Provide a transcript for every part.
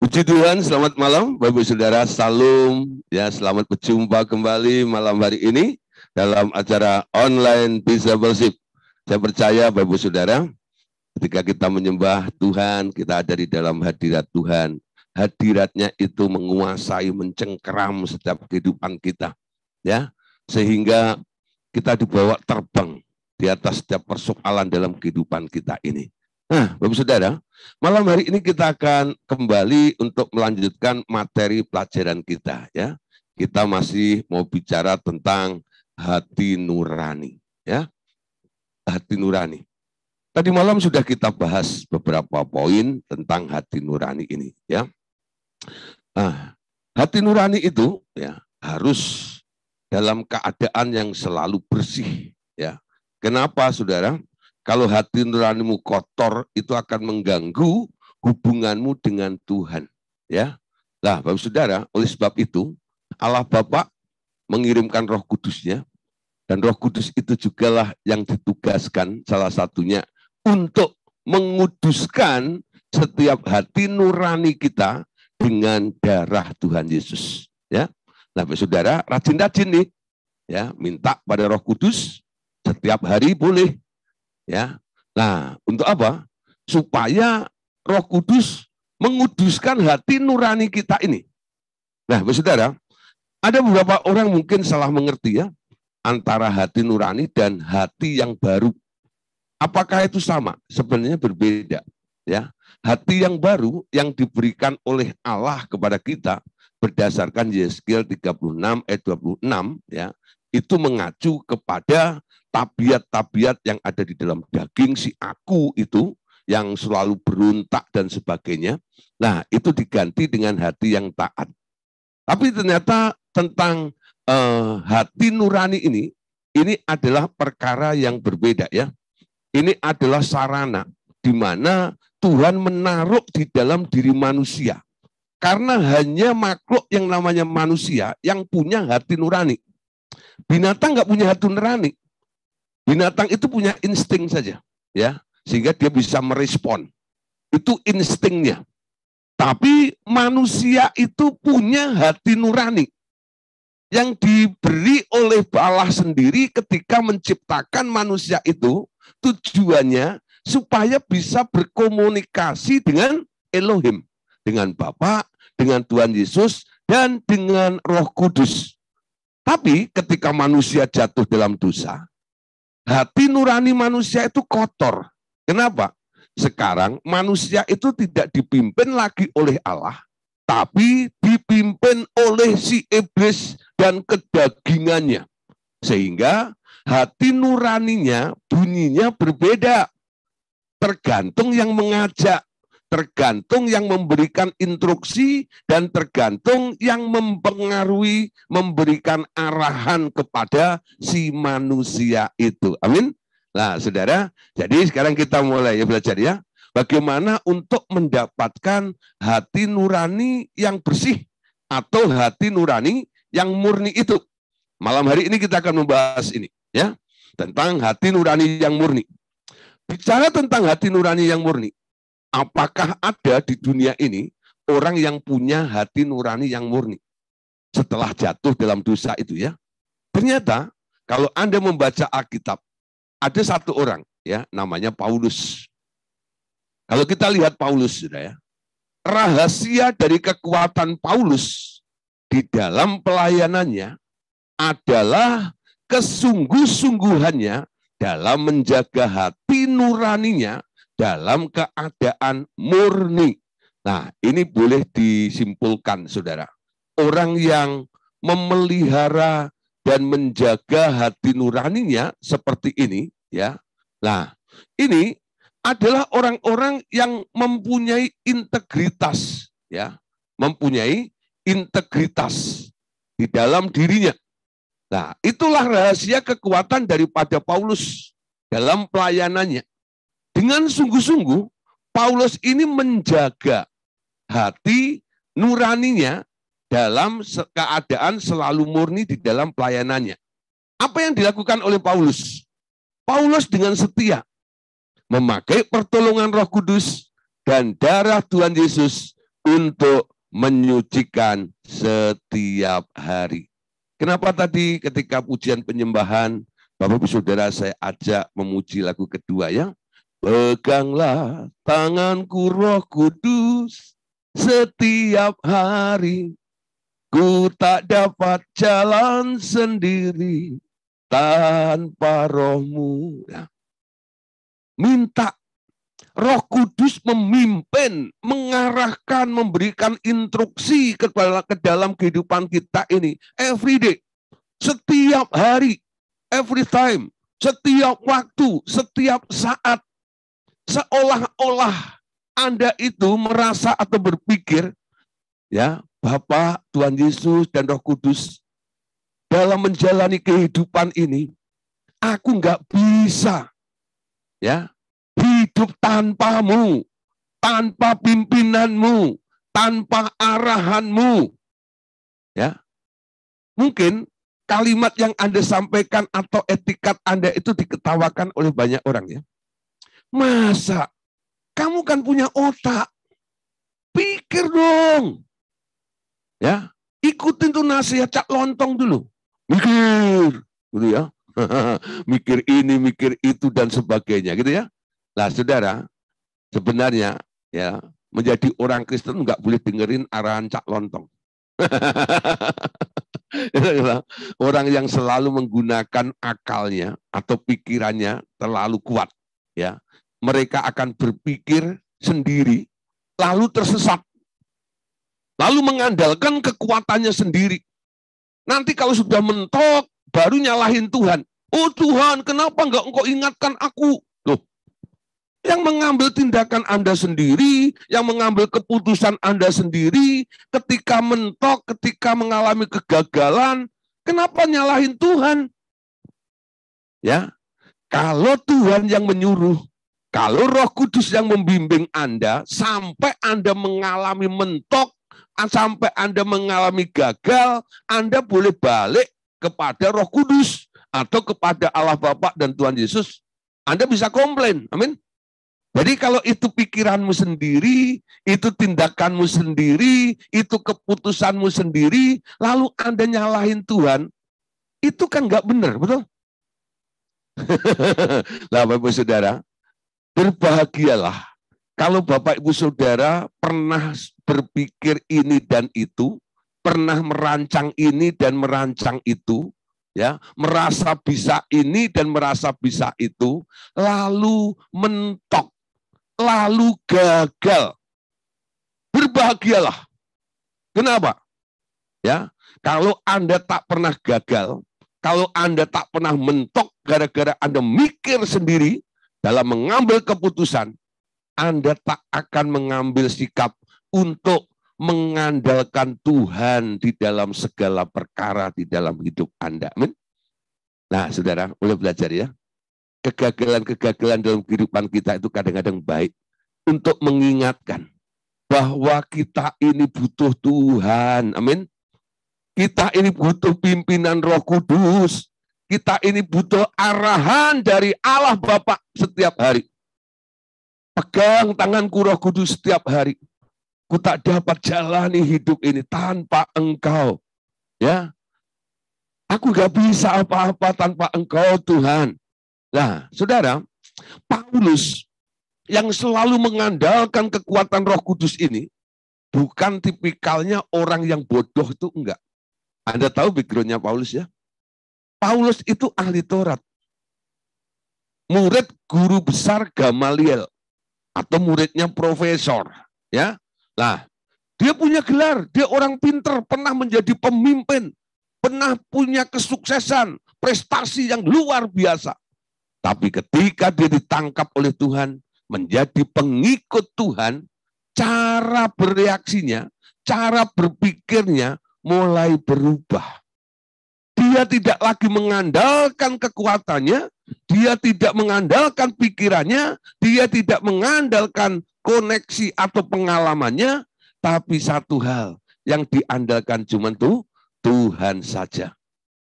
Puji Tuhan, selamat malam Bapak Saudara, salam ya, selamat berjumpa kembali malam hari ini dalam acara online Discipleship. Saya percaya Bapak Saudara, ketika kita menyembah Tuhan, kita ada di dalam hadirat Tuhan. Hadiratnya itu menguasai, mencengkeram setiap kehidupan kita, ya, sehingga kita dibawa terbang di atas setiap persoalan dalam kehidupan kita ini. Nah, Bapak Saudara, malam hari ini kita akan kembali untuk melanjutkan materi pelajaran kita, ya. Kita masih mau bicara tentang hati nurani, ya. Hati nurani. Tadi malam sudah kita bahas beberapa poin tentang hati nurani ini, ya. Nah, hati nurani itu ya harus dalam keadaan yang selalu bersih, ya. Kenapa, Saudara? Kalau hati nuranimu kotor, itu akan mengganggu hubunganmu dengan Tuhan. Ya, nah, Bapak Saudara, oleh sebab itu, Allah Bapa mengirimkan Roh Kudus-Nya, dan Roh Kudus itu jugalah yang ditugaskan salah satunya untuk menguduskan setiap hati nurani kita dengan darah Tuhan Yesus. Ya, nah, Bapak Saudara, rajin-rajin nih, ya, minta pada Roh Kudus setiap hari boleh. Ya, nah, untuk apa? Supaya Roh Kudus menguduskan hati nurani kita ini. Nah, Saudara, ada beberapa orang mungkin salah mengerti ya antara hati nurani dan hati yang baru. Apakah itu sama? Sebenarnya berbeda. Ya, hati yang baru yang diberikan oleh Allah kepada kita berdasarkan Yeskiel 36 ayat 26 ya, itu mengacu kepada tabiat-tabiat yang ada di dalam daging si aku itu, yang selalu berontak dan sebagainya. Nah, itu diganti dengan hati yang taat. Tapi ternyata tentang hati nurani ini adalah perkara yang berbeda ya. Ini adalah sarana di mana Tuhan menaruh di dalam diri manusia. Karena hanya makhluk yang namanya manusia yang punya hati nurani. Binatang nggak punya hati nurani. Binatang itu punya insting saja, ya, sehingga dia bisa merespon. Itu instingnya. Tapi manusia itu punya hati nurani yang diberi oleh Allah sendiri ketika menciptakan manusia itu. Tujuannya supaya bisa berkomunikasi dengan Elohim, dengan Bapa, dengan Tuhan Yesus, dan dengan Roh Kudus. Tapi ketika manusia jatuh dalam dosa, hati nurani manusia itu kotor. Kenapa? Sekarang manusia itu tidak dipimpin lagi oleh Allah, tapi dipimpin oleh si iblis dan kedagingannya. Sehingga hati nuraninya bunyinya berbeda. Tergantung yang mengajak, tergantung yang memberikan instruksi, dan tergantung yang mempengaruhi, memberikan arahan kepada si manusia itu. Amin. Nah, Saudara, jadi sekarang kita mulai ya belajar ya. Bagaimana untuk mendapatkan hati nurani yang bersih atau hati nurani yang murni itu. Malam hari ini kita akan membahas ini ya, tentang hati nurani yang murni. Bicara tentang hati nurani yang murni, apakah ada di dunia ini orang yang punya hati nurani yang murni setelah jatuh dalam dosa itu ya? Ternyata kalau Anda membaca Alkitab, ada satu orang ya, namanya Paulus. Kalau kita lihat Paulus sudah ya, rahasia dari kekuatan Paulus di dalam pelayanannya adalah kesungguh-sungguhannya dalam menjaga hati nuraninya dalam keadaan murni. Nah, ini boleh disimpulkan, Saudara. Orang yang memelihara dan menjaga hati nuraninya seperti ini, ya. Nah, ini adalah orang-orang yang mempunyai integritas, ya, mempunyai integritas di dalam dirinya. Nah, itulah rahasia kekuatan daripada Paulus dalam pelayanannya. Dengan sungguh-sungguh, Paulus ini menjaga hati nuraninya dalam keadaan selalu murni di dalam pelayanannya. Apa yang dilakukan oleh Paulus? Paulus dengan setia memakai pertolongan Roh Kudus dan darah Tuhan Yesus untuk menyucikan setiap hari. Kenapa tadi ketika pujian penyembahan, Bapak Ibu Saudara, saya ajak memuji lagu kedua ya. Peganglah tanganku Roh Kudus setiap hari, ku tak dapat jalan sendiri tanpa Roh-Mu. Ya. Minta Roh Kudus memimpin, mengarahkan, memberikan instruksi ke dalam kehidupan kita ini. Every day, setiap hari, every time, setiap waktu, setiap saat. Seolah-olah Anda itu merasa atau berpikir, ya, Bapa, Tuhan Yesus, dan Roh Kudus, dalam menjalani kehidupan ini, aku nggak bisa, ya, hidup tanpamu, tanpa pimpinanmu, tanpa arahanmu. Ya. Mungkin kalimat yang Anda sampaikan atau etikat Anda itu diketawakan oleh banyak orang ya. Masa? Kamu kan punya otak. Pikir dong. Ya, ikutin tuh nasihat Cak Lontong dulu. Mikir, gitu ya. Mikir ini, mikir itu dan sebagainya, gitu ya. Nah, saudara, sebenarnya ya menjadi orang Kristen nggak boleh dengerin arahan Cak Lontong. Orang yang selalu menggunakan akalnya atau pikirannya terlalu kuat, ya, mereka akan berpikir sendiri, lalu tersesat, lalu mengandalkan kekuatannya sendiri. Nanti kalau sudah mentok, baru nyalahin Tuhan. Oh Tuhan, kenapa nggak Engkau ingatkan aku? Loh, yang mengambil tindakan Anda sendiri, yang mengambil keputusan Anda sendiri, ketika mentok, ketika mengalami kegagalan, kenapa nyalahin Tuhan? Ya, kalau Tuhan yang menyuruh, kalau Roh Kudus yang membimbing Anda, sampai Anda mengalami mentok, sampai Anda mengalami gagal, Anda boleh balik kepada Roh Kudus, atau kepada Allah Bapa dan Tuhan Yesus. Anda bisa komplain, amin. Jadi kalau itu pikiranmu sendiri, itu tindakanmu sendiri, itu keputusanmu sendiri, lalu Anda nyalahin Tuhan, itu kan nggak benar, betul? Lah Bapak Ibu Saudara, berbahagialah kalau Bapak Ibu Saudara pernah berpikir ini dan itu, pernah merancang ini dan merancang itu, ya, merasa bisa ini dan merasa bisa itu, lalu mentok, lalu gagal. Berbahagialah. Kenapa? Ya, kalau Anda tak pernah gagal, kalau Anda tak pernah mentok gara-gara Anda mikir sendiri dalam mengambil keputusan, Anda tak akan mengambil sikap untuk mengandalkan Tuhan di dalam segala perkara di dalam hidup Anda. Amin. Nah, saudara, boleh belajar ya. Kegagalan-kegagalan dalam kehidupan kita itu kadang-kadang baik untuk mengingatkan bahwa kita ini butuh Tuhan. Amin. Kita ini butuh pimpinan Roh Kudus. Kita ini butuh arahan dari Allah Bapa setiap hari. Pegang tanganku Roh Kudus setiap hari. Ku tak dapat jalani hidup ini tanpa Engkau. Ya, aku gak bisa apa-apa tanpa Engkau Tuhan. Nah, saudara, Paulus yang selalu mengandalkan kekuatan Roh Kudus ini, bukan tipikalnya orang yang bodoh itu enggak. Anda tahu background-nya Paulus ya? Paulus itu ahli Taurat. Murid guru besar Gamaliel. Atau muridnya profesor. Ya, nah, dia punya gelar. Dia orang pinter, pernah menjadi pemimpin. Pernah punya kesuksesan, prestasi yang luar biasa. Tapi ketika dia ditangkap oleh Tuhan, menjadi pengikut Tuhan, cara bereaksinya, cara berpikirnya mulai berubah. Dia tidak lagi mengandalkan kekuatannya, dia tidak mengandalkan pikirannya, dia tidak mengandalkan koneksi atau pengalamannya, tapi satu hal yang diandalkan cuma Tuhan saja.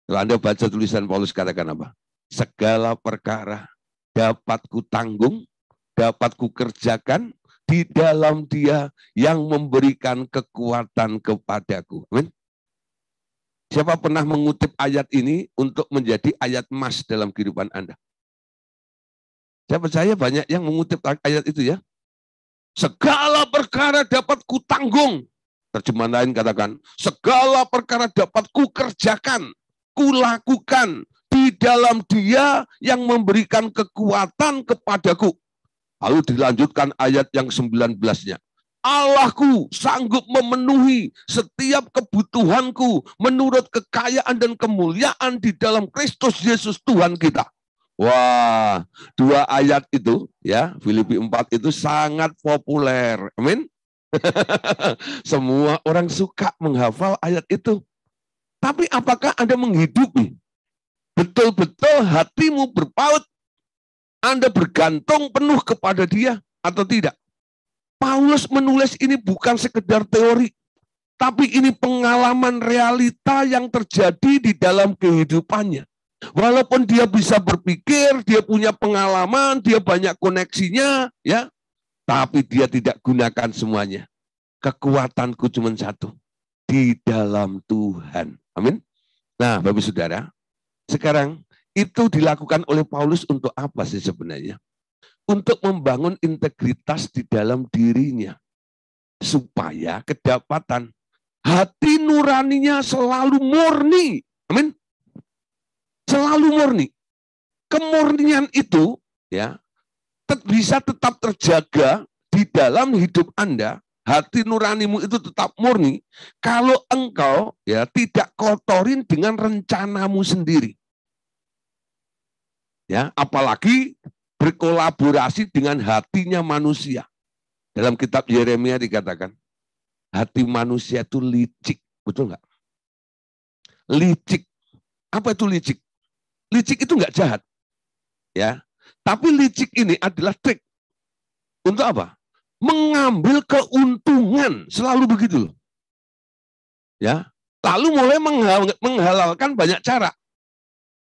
Kalau Anda baca tulisan Paulus katakan apa? Segala perkara dapat ku tanggung, dapat ku kerjakan di dalam Dia yang memberikan kekuatan kepadaku. Amin. Siapa pernah mengutip ayat ini untuk menjadi ayat emas dalam kehidupan Anda? Saya percaya banyak yang mengutip ayat itu ya. Segala perkara dapat kutanggung. Terjemahan lain katakan, segala perkara dapat kukerjakan, kulakukan di dalam Dia yang memberikan kekuatan kepadaku. Lalu dilanjutkan ayat yang 19-nya. Allahku sanggup memenuhi setiap kebutuhanku menurut kekayaan dan kemuliaan di dalam Kristus Yesus Tuhan kita. Wah, dua ayat itu ya, Filipi 4 itu sangat populer. Amin. Semua orang suka menghafal ayat itu. Tapi apakah Anda menghidupi betul-betul hatimu berpaut? Anda bergantung penuh kepada Dia atau tidak? Paulus menulis ini bukan sekedar teori, tapi ini pengalaman realita yang terjadi di dalam kehidupannya. Walaupun dia bisa berpikir, dia punya pengalaman, dia banyak koneksinya, ya, tapi dia tidak gunakan semuanya. Kekuatanku cuma satu, di dalam Tuhan. Amin. Nah, Bapak Saudara, sekarang itu dilakukan oleh Paulus untuk apa sih sebenarnya? Untuk membangun integritas di dalam dirinya. Supaya kedapatan hati nuraninya selalu murni. Amin. Selalu murni. Kemurnian itu ya bisa tetap terjaga di dalam hidup Anda. Hati nuranimu itu tetap murni kalau engkau ya tidak kotorin dengan rencanamu sendiri. Ya, apalagi berkolaborasi dengan hatinya manusia. Dalam kitab Yeremia dikatakan, hati manusia itu licik, betul nggak? Licik. Apa itu licik? Licik itu nggak jahat, ya. Tapi licik ini adalah trik. Untuk apa? Mengambil keuntungan, selalu begitu loh. Ya. Lalu mulai menghalalkan banyak cara.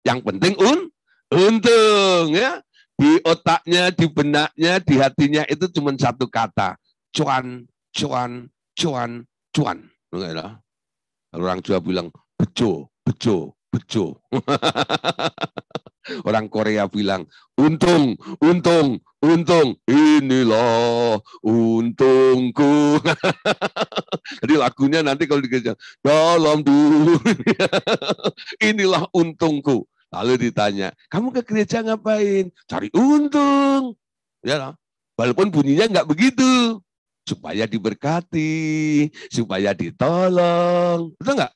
Yang penting untung, ya. Di otaknya, di benaknya, di hatinya itu cuma satu kata. Cuan, cuan, cuan, cuan. Orang Jawa bilang, bejo, bejo, bejo. Orang Korea bilang, untung, untung, untung. Inilah untungku. Jadi lagunya nanti kalau dikejar, dalam dunia, inilah untungku. Lalu ditanya, kamu ke gereja ngapain? Cari untung. Ya, walaupun bunyinya nggak begitu. Supaya diberkati, supaya ditolong. Betul nggak?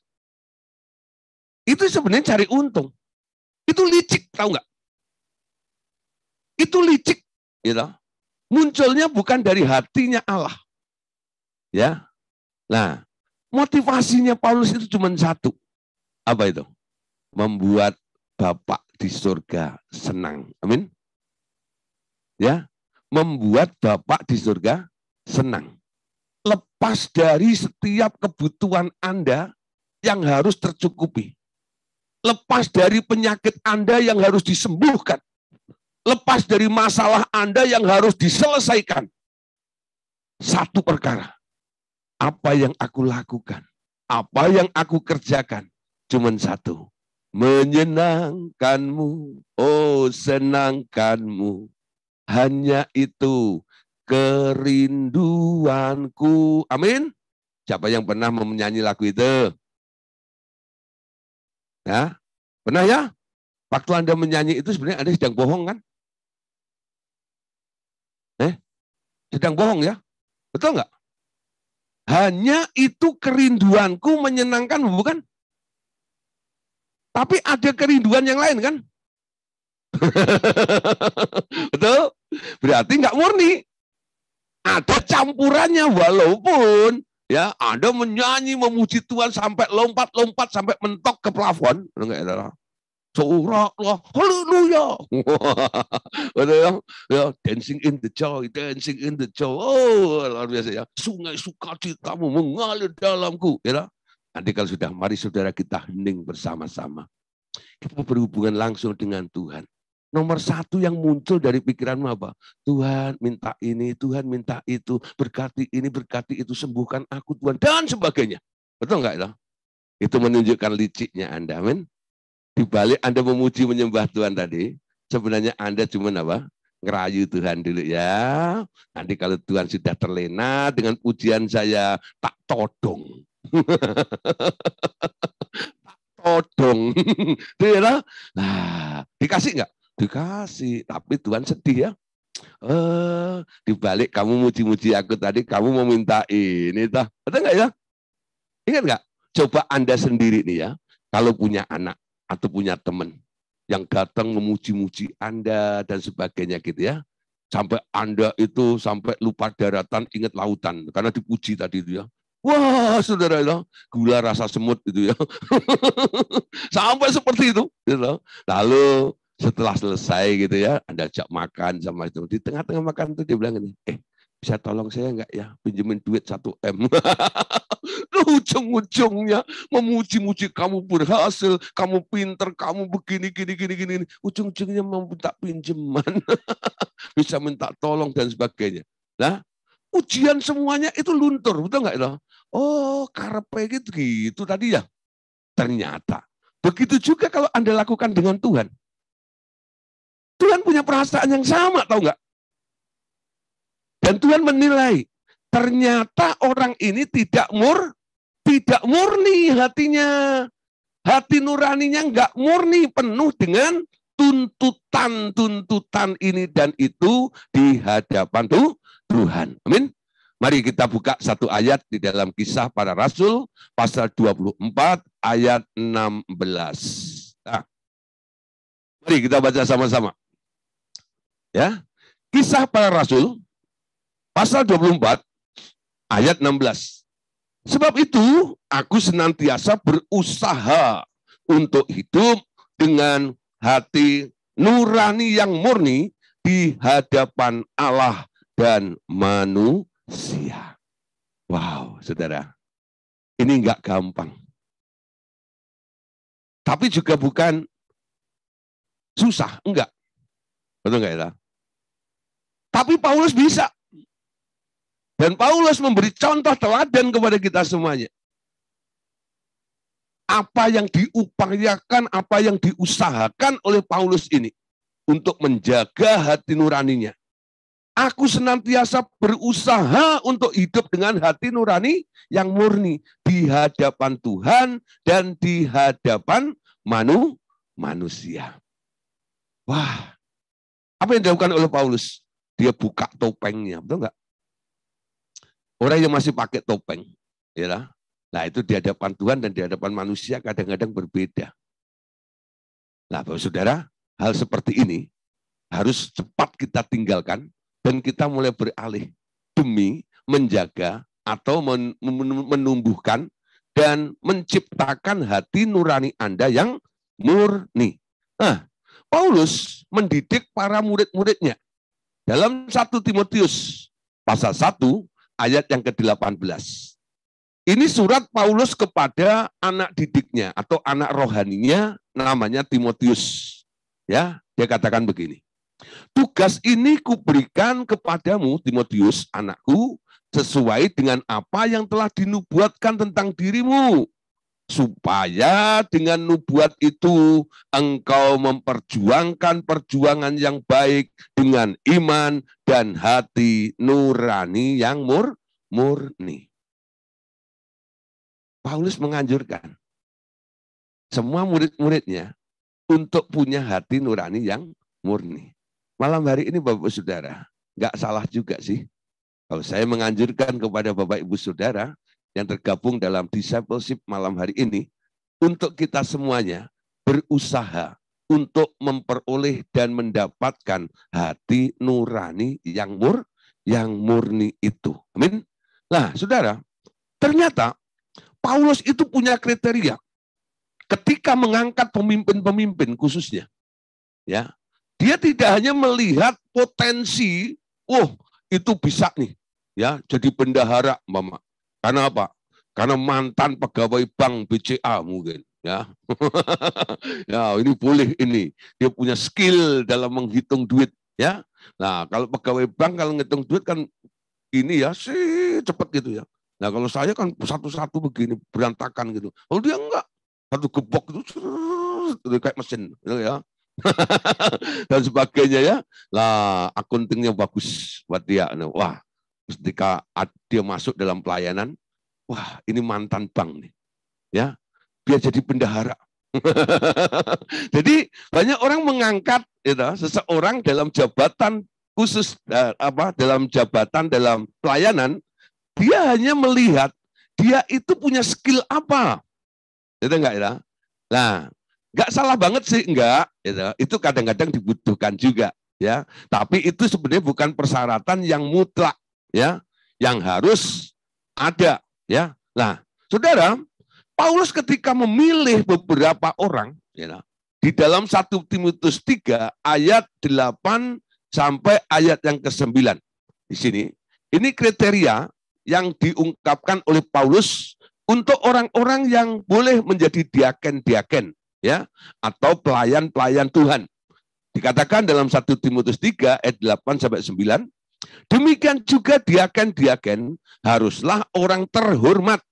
Itu sebenarnya cari untung. Itu licik, tahu nggak? Itu licik. Gitu. Munculnya bukan dari hatinya Allah. Ya. Nah, motivasinya Paulus itu cuma satu. Apa itu? Membuat Bapak di surga senang. Amin. Ya, membuat Bapak di surga senang. Lepas dari setiap kebutuhan Anda yang harus tercukupi. Lepas dari penyakit Anda yang harus disembuhkan. Lepas dari masalah Anda yang harus diselesaikan. Satu perkara. Apa yang aku lakukan? Apa yang aku kerjakan? Cuman satu. Menyenangkanmu, oh senangkanmu. Hanya itu kerinduanku. Amin. Siapa yang pernah menyanyi lagu itu? Ya, pernah ya? Waktu Anda menyanyi itu sebenarnya Anda sedang bohong kan? Sedang bohong ya? Betul nggak? Hanya itu kerinduanku menyenangkanmu, bukan? Tapi ada kerinduan yang lain kan? Betul? Berarti nggak murni. Ada campurannya walaupun ya Anda menyanyi memuji Tuhan sampai lompat-lompat sampai mentok ke plafon, enggak ada. Soraklah, haleluya. Betul ya, dancing in the joy, dancing in the joy. Oh, luar biasa ya. Sungai sukacitamu mengalir dalamku, ya. Nanti kalau sudah, mari saudara kita hening bersama-sama. Kita berhubungan langsung dengan Tuhan. Nomor satu yang muncul dari pikiranmu apa? Tuhan minta ini, Tuhan minta itu, berkati ini, berkati itu, sembuhkan aku Tuhan, dan sebagainya. Betul nggak itu? Itu menunjukkan liciknya Anda, amin. Di balik Anda memuji menyembah Tuhan tadi, sebenarnya Anda cuma apa? Ngerayu Tuhan dulu ya. Nanti kalau Tuhan sudah terlena dengan pujian saya, tak todong. Todong. Nah, dikasih nggak? Dikasih, tapi Tuhan sedih ya. Dibalik kamu muji-muji aku tadi, kamu mau minta ini, toh. Betul nggak ya? Ingat nggak? Coba Anda sendiri nih ya, kalau punya anak atau punya teman yang datang memuji-muji Anda dan sebagainya gitu ya. Sampai Anda itu sampai lupa daratan, ingat lautan. Karena dipuji tadi itu ya. Wah, saudara ya, gula rasa semut itu ya. Sampai seperti itu. Gitu. Lalu setelah selesai gitu ya, Anda ajak makan sama itu. Di tengah-tengah makan itu dia bilang ini, bisa tolong saya enggak ya, pinjemin duit 1 M. Ujung-ujungnya memuji-muji kamu berhasil, kamu pinter, kamu begini, gini. Ujung-ujungnya mau minta pinjaman, bisa minta tolong dan sebagainya. Nah, ujian semuanya itu luntur, betul nggak itu? Oh, karepe gitu tadi ya. Ternyata begitu juga kalau Anda lakukan dengan Tuhan. Tuhan punya perasaan yang sama, tahu nggak? Dan Tuhan menilai, ternyata orang ini tidak murni hatinya. Hati nuraninya nggak murni, penuh dengan tuntutan ini dan itu di hadapan Tuhan. Amin. Mari kita buka satu ayat di dalam Kisah Para Rasul, pasal 24, ayat 16. Nah, mari kita baca sama-sama. Ya, Kisah Para Rasul, pasal 24, ayat 16. Sebab itu, aku senantiasa berusaha untuk hidup dengan hati nurani yang murni di hadapan Allah dan manusia. Wow, saudara. Ini enggak gampang. Tapi juga bukan susah, enggak. Betul enggak ya? Tapi Paulus bisa. Dan Paulus memberi contoh teladan kepada kita semuanya. Apa yang diupayakan, apa yang diusahakan oleh Paulus ini untuk menjaga hati nuraninya. Aku senantiasa berusaha untuk hidup dengan hati nurani yang murni di hadapan Tuhan dan di hadapan manusia. Wah, apa yang dilakukan oleh Paulus? Dia buka topengnya, betul enggak? Orang yang masih pakai topeng, ya, nah itu di hadapan Tuhan dan di hadapan manusia kadang-kadang berbeda. Nah, Bapak Saudara, hal seperti ini harus cepat kita tinggalkan dan kita mulai beralih demi menjaga atau menumbuhkan dan menciptakan hati nurani Anda yang murni. Nah, Paulus mendidik para murid-muridnya dalam 1 Timotius pasal 1 ayat yang ke-18. Ini surat Paulus kepada anak didiknya atau anak rohaninya namanya Timotius. Ya, dia katakan begini. Tugas ini kuberikan kepadamu Timotius, anakku, sesuai dengan apa yang telah dinubuatkan tentang dirimu, supaya dengan nubuat itu engkau memperjuangkan perjuangan yang baik dengan iman dan hati nurani yang murni. Paulus menganjurkan semua murid-muridnya untuk punya hati nurani yang murni. Malam hari ini Bapak Saudara, nggak salah juga sih kalau saya menganjurkan kepada Bapak Ibu Saudara yang tergabung dalam discipleship malam hari ini, untuk kita semuanya berusaha untuk memperoleh dan mendapatkan hati nurani yang murni itu. Amin. Nah, saudara, ternyata Paulus itu punya kriteria ketika mengangkat pemimpin-pemimpin khususnya. Ya, dia tidak hanya melihat potensi, itu bisa nih, ya, jadi bendahara, Mama. Karena apa? Karena mantan pegawai bank BCA mungkin. Ya, ya ini boleh ini. Dia punya skill dalam menghitung duit. Ya, nah kalau pegawai bank kalau ngitung duit kan ini ya sih cepet gitu ya. Nah kalau saya kan satu-satu begini berantakan gitu. Kalau dia enggak, satu gepok itu kayak mesin gitu ya. Dan sebagainya ya. Lah akuntingnya bagus buat dia. Nah, wah, ketika dia masuk dalam pelayanan, wah ini mantan bank nih. Ya, dia jadi bendahara. Jadi banyak orang mengangkat seseorang dalam jabatan khusus dalam jabatan dalam pelayanan, dia hanya melihat dia itu punya skill apa. Itu enggak ya? Nah, enggak salah banget sih, enggak, gitu. Itu kadang-kadang dibutuhkan juga, ya. Tapi itu sebenarnya bukan persyaratan yang mutlak, ya, yang harus ada, ya. Nah, saudara, Paulus ketika memilih beberapa orang, ya, di dalam 1 Timotius 3 ayat 8 sampai ayat yang ke-9. Di sini, ini kriteria yang diungkapkan oleh Paulus untuk orang-orang yang boleh menjadi diaken-diaken, ya, atau pelayan-pelayan Tuhan. Dikatakan dalam 1 Timotius 3 ayat 8 sampai 9, demikian juga diaken-diaken haruslah orang terhormat.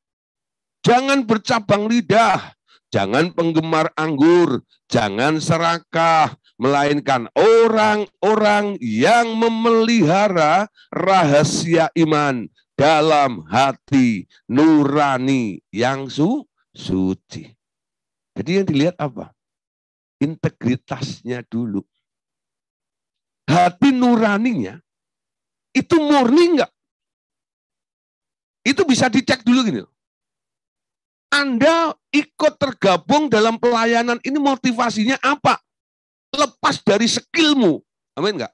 Jangan bercabang lidah, jangan penggemar anggur, jangan serakah, melainkan orang-orang yang memelihara rahasia iman dalam hati nurani yang suci. Jadi yang dilihat apa? Integritasnya dulu. Hati nuraninya itu murni enggak? Itu bisa dicek dulu gini. Anda ikut tergabung dalam pelayanan ini motivasinya apa? Lepas dari skillmu. Amin enggak?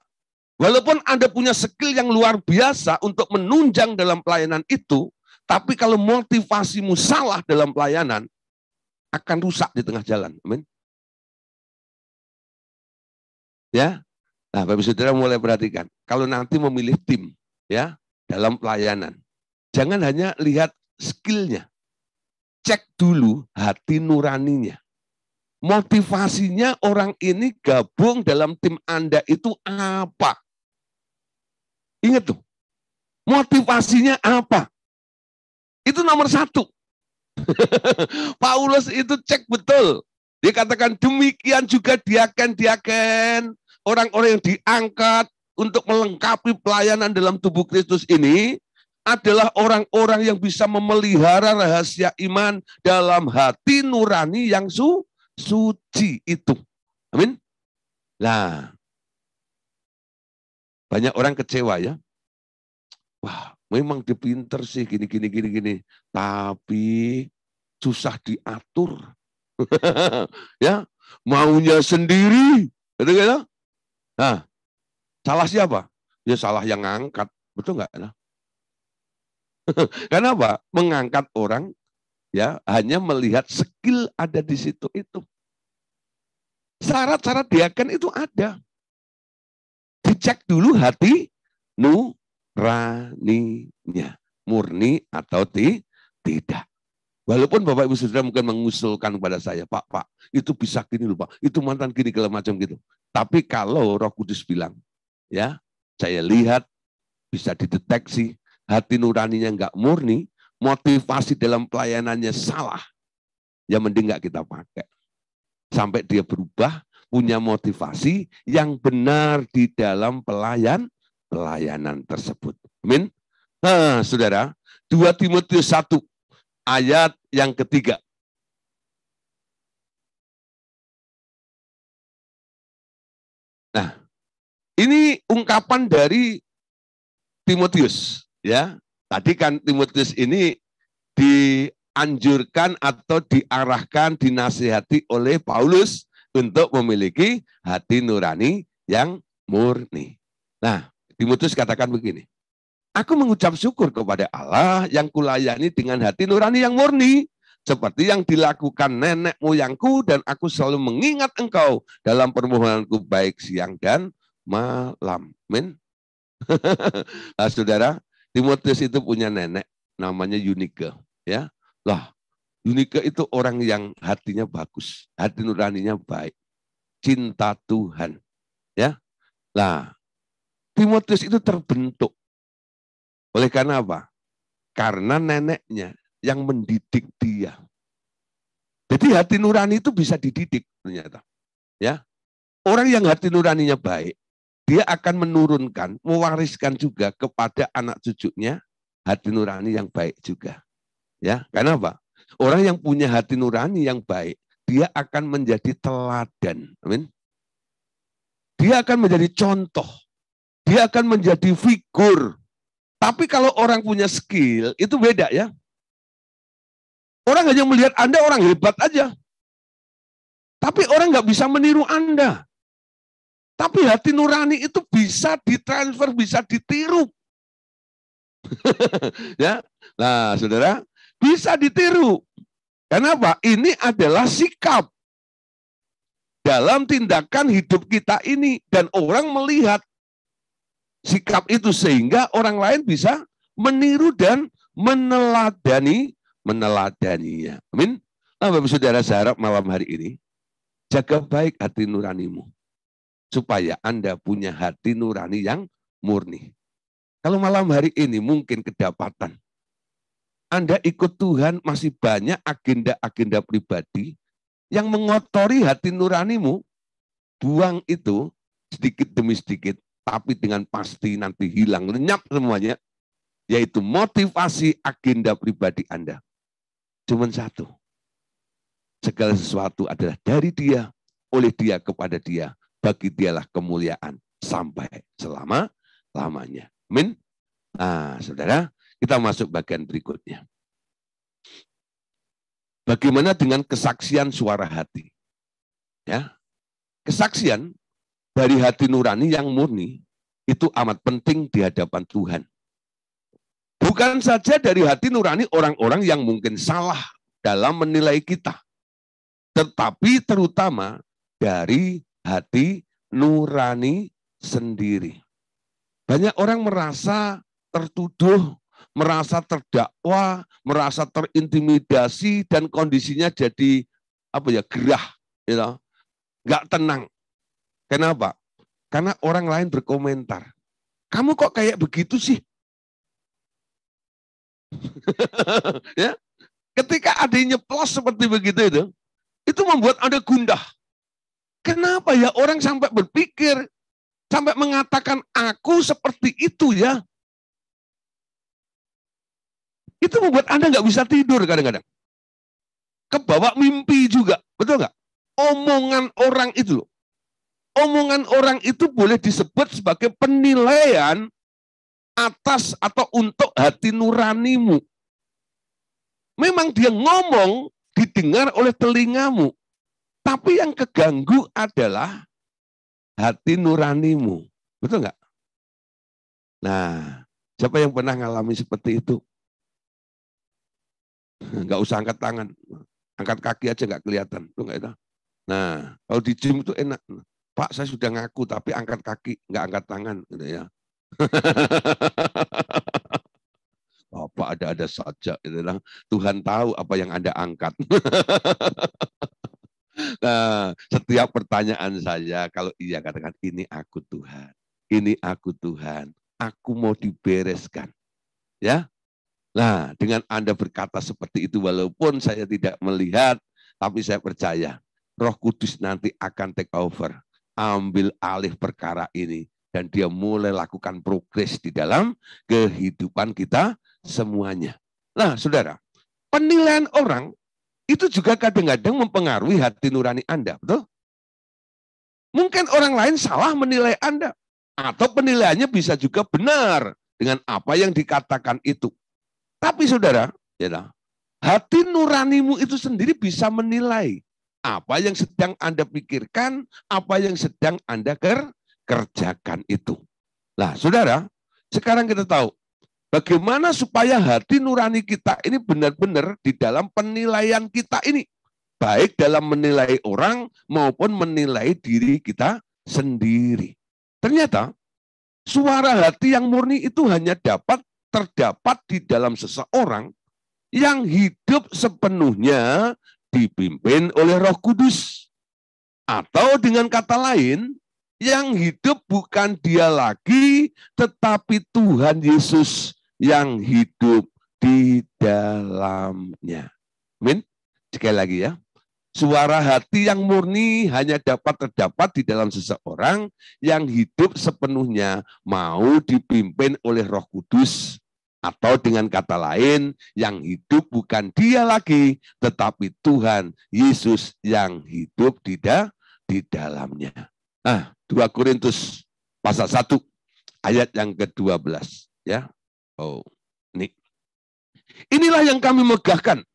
Walaupun Anda punya skill yang luar biasa untuk menunjang dalam pelayanan itu, tapi kalau motivasimu salah dalam pelayanan, akan rusak di tengah jalan. Amin. Ya. Nah, Bapak Saudara mulai perhatikan. Kalau nanti memilih tim, ya, dalam pelayanan, jangan hanya lihat skillnya. Cek dulu hati nuraninya. Motivasinya orang ini gabung dalam tim Anda itu apa? Ingat tuh, motivasinya apa? Itu nomor 1. Paulus itu cek betul. Dia katakan demikian juga diaken-diaken, orang-orang yang diangkat untuk melengkapi pelayanan dalam tubuh Kristus ini, adalah orang-orang yang bisa memelihara rahasia iman dalam hati nurani yang suci itu. Amin. Nah, banyak orang kecewa ya. Wah, memang dia pinter sih gini. Tapi susah diatur. Ya, maunya sendiri. Gitu. Nah, salah siapa? Ya salah yang ngangkat. Betul nggak? Nah, kenapa? Mengangkat orang ya hanya melihat skill ada di situ itu. Syarat-syarat diaken itu ada. Dicek dulu hati nuraninya, murni atau tidak. Walaupun Bapak Ibu Saudara mungkin mengusulkan kepada saya, Pak, itu bisa gini loh Pak, itu mantan gini kalau macam gitu. Tapi kalau Roh Kudus bilang, ya, saya lihat bisa dideteksi hati nuraninya enggak murni, motivasi dalam pelayanannya salah, ya mending enggak kita pakai. Sampai dia berubah, punya motivasi yang benar di dalam pelayanan tersebut. Amin. Nah, saudara, 2 Timotius 1 ayat yang ketiga. Nah, ini ungkapan dari Timotius, ya. Tadi kan Timotius ini dianjurkan atau diarahkan, dinasihati oleh Paulus untuk memiliki hati nurani yang murni. Nah, Timotius katakan begini, aku mengucap syukur kepada Allah yang kulayani dengan hati nurani yang murni, seperti yang dilakukan nenek moyangku, dan aku selalu mengingat engkau dalam permohonanku baik siang dan malam. Amin. Nah, saudara, Timotius itu punya nenek namanya Eunike, ya. Lah, Yunike itu orang yang hatinya bagus, hati nuraninya baik, cinta Tuhan. Ya, nah Timotius itu terbentuk oleh karena apa? Karena neneknya yang mendidik dia. Jadi hati nurani itu bisa dididik ternyata. Ya, orang yang hati nuraninya baik, dia akan menurunkan, mewariskan juga kepada anak cucunya hati nurani yang baik juga. Ya, karena apa? Orang yang punya hati nurani yang baik, dia akan menjadi teladan. Amin. Dia akan menjadi contoh. Dia akan menjadi figur. Tapi kalau orang punya skill, itu beda ya. Orang hanya melihat Anda orang hebat aja. Tapi orang nggak bisa meniru Anda. Tapi hati nurani itu bisa ditransfer, bisa ditiru. Ya, nah saudara, bisa ditiru. Kenapa? Ini adalah sikap dalam tindakan hidup kita ini. Dan orang melihat sikap itu sehingga orang lain bisa meniru dan meneladaninya. Amin. Nah, Bapak Saudara, saya harap malam hari ini jaga baik hati nuranimu supaya Anda punya hati nurani yang murni. Kalau malam hari ini mungkin kedapatan Anda ikut Tuhan masih banyak agenda-agenda pribadi yang mengotori hati nuranimu, buang itu sedikit demi sedikit, tapi dengan pasti nanti hilang, lenyap semuanya, yaitu motivasi agenda pribadi Anda. Cuman satu, segala sesuatu adalah dari Dia, oleh Dia, kepada Dia, bagi Dialah kemuliaan sampai selama-lamanya. Amin. Nah, saudara, kita masuk bagian berikutnya. Bagaimana dengan kesaksian suara hati? Ya, kesaksian dari hati nurani yang murni itu amat penting di hadapan Tuhan. Bukan saja dari hati nurani orang-orang yang mungkin salah dalam menilai kita, tetapi terutama dari hati nurani sendiri. Banyak orang merasa tertuduh, merasa terdakwa, merasa terintimidasi, dan kondisinya jadi gerah, nggak tenang. Kenapa? Karena orang lain berkomentar, kamu kok kayak begitu sih? Ya, ketika ada yang nyeplos seperti begitu itu membuat Anda gundah. Kenapa ya orang sampai berpikir, sampai mengatakan aku seperti itu ya? Itu membuat Anda nggak bisa tidur kadang-kadang. Kebawa mimpi juga, betul nggak? Omongan orang itu loh. Omongan orang itu boleh disebut sebagai penilaian atas atau untuk hati nuranimu. Memang dia ngomong didengar oleh telingamu, tapi yang keganggu adalah hati nuranimu. Betul nggak? Nah, siapa yang pernah ngalami seperti itu? Nggak usah angkat tangan, angkat kaki aja nggak kelihatan. Tuh nggak itu? Nah, kalau di gym itu enak. Pak, saya sudah ngaku tapi angkat kaki, nggak angkat tangan, gitu ya. Bapak ada-ada saja, gitu lah. Tuhan tahu apa yang Anda angkat. Nah, setiap pertanyaan saya, kalau iya katakan, ini aku Tuhan, ini aku Tuhan, aku mau dibereskan. Ya, nah dengan Anda berkata seperti itu, walaupun saya tidak melihat, tapi saya percaya, Roh Kudus nanti akan take over, ambil alih perkara ini, dan dia mulai lakukan progres di dalam kehidupan kita semuanya. Nah, saudara, penilaian orang itu juga kadang-kadang mempengaruhi hati nurani Anda, betul? Mungkin orang lain salah menilai Anda, atau penilaiannya bisa juga benar dengan apa yang dikatakan itu. Tapi saudara, ya, hati nuranimu itu sendiri bisa menilai apa yang sedang Anda pikirkan, apa yang sedang Anda kerjakan itu. Nah, saudara, sekarang kita tahu bagaimana supaya hati nurani kita ini benar-benar di dalam penilaian kita ini. Baik dalam menilai orang maupun menilai diri kita sendiri. Ternyata suara hati yang murni itu hanya terdapat di dalam seseorang yang hidup sepenuhnya dipimpin oleh Roh Kudus. Atau dengan kata lain, yang hidup bukan dia lagi, tetapi Tuhan Yesus yang hidup di dalamnya. Amin. Sekali lagi ya. Suara hati yang murni hanya dapat terdapat di dalam seseorang yang hidup sepenuhnya mau dipimpin oleh Roh Kudus. Atau dengan kata lain, yang hidup bukan dia lagi, tetapi Tuhan Yesus yang hidup di dalamnya. Nah, 2 Korintus pasal 1 ayat yang ke-12 ya. Oh, ini. Inilah yang kami megahkan,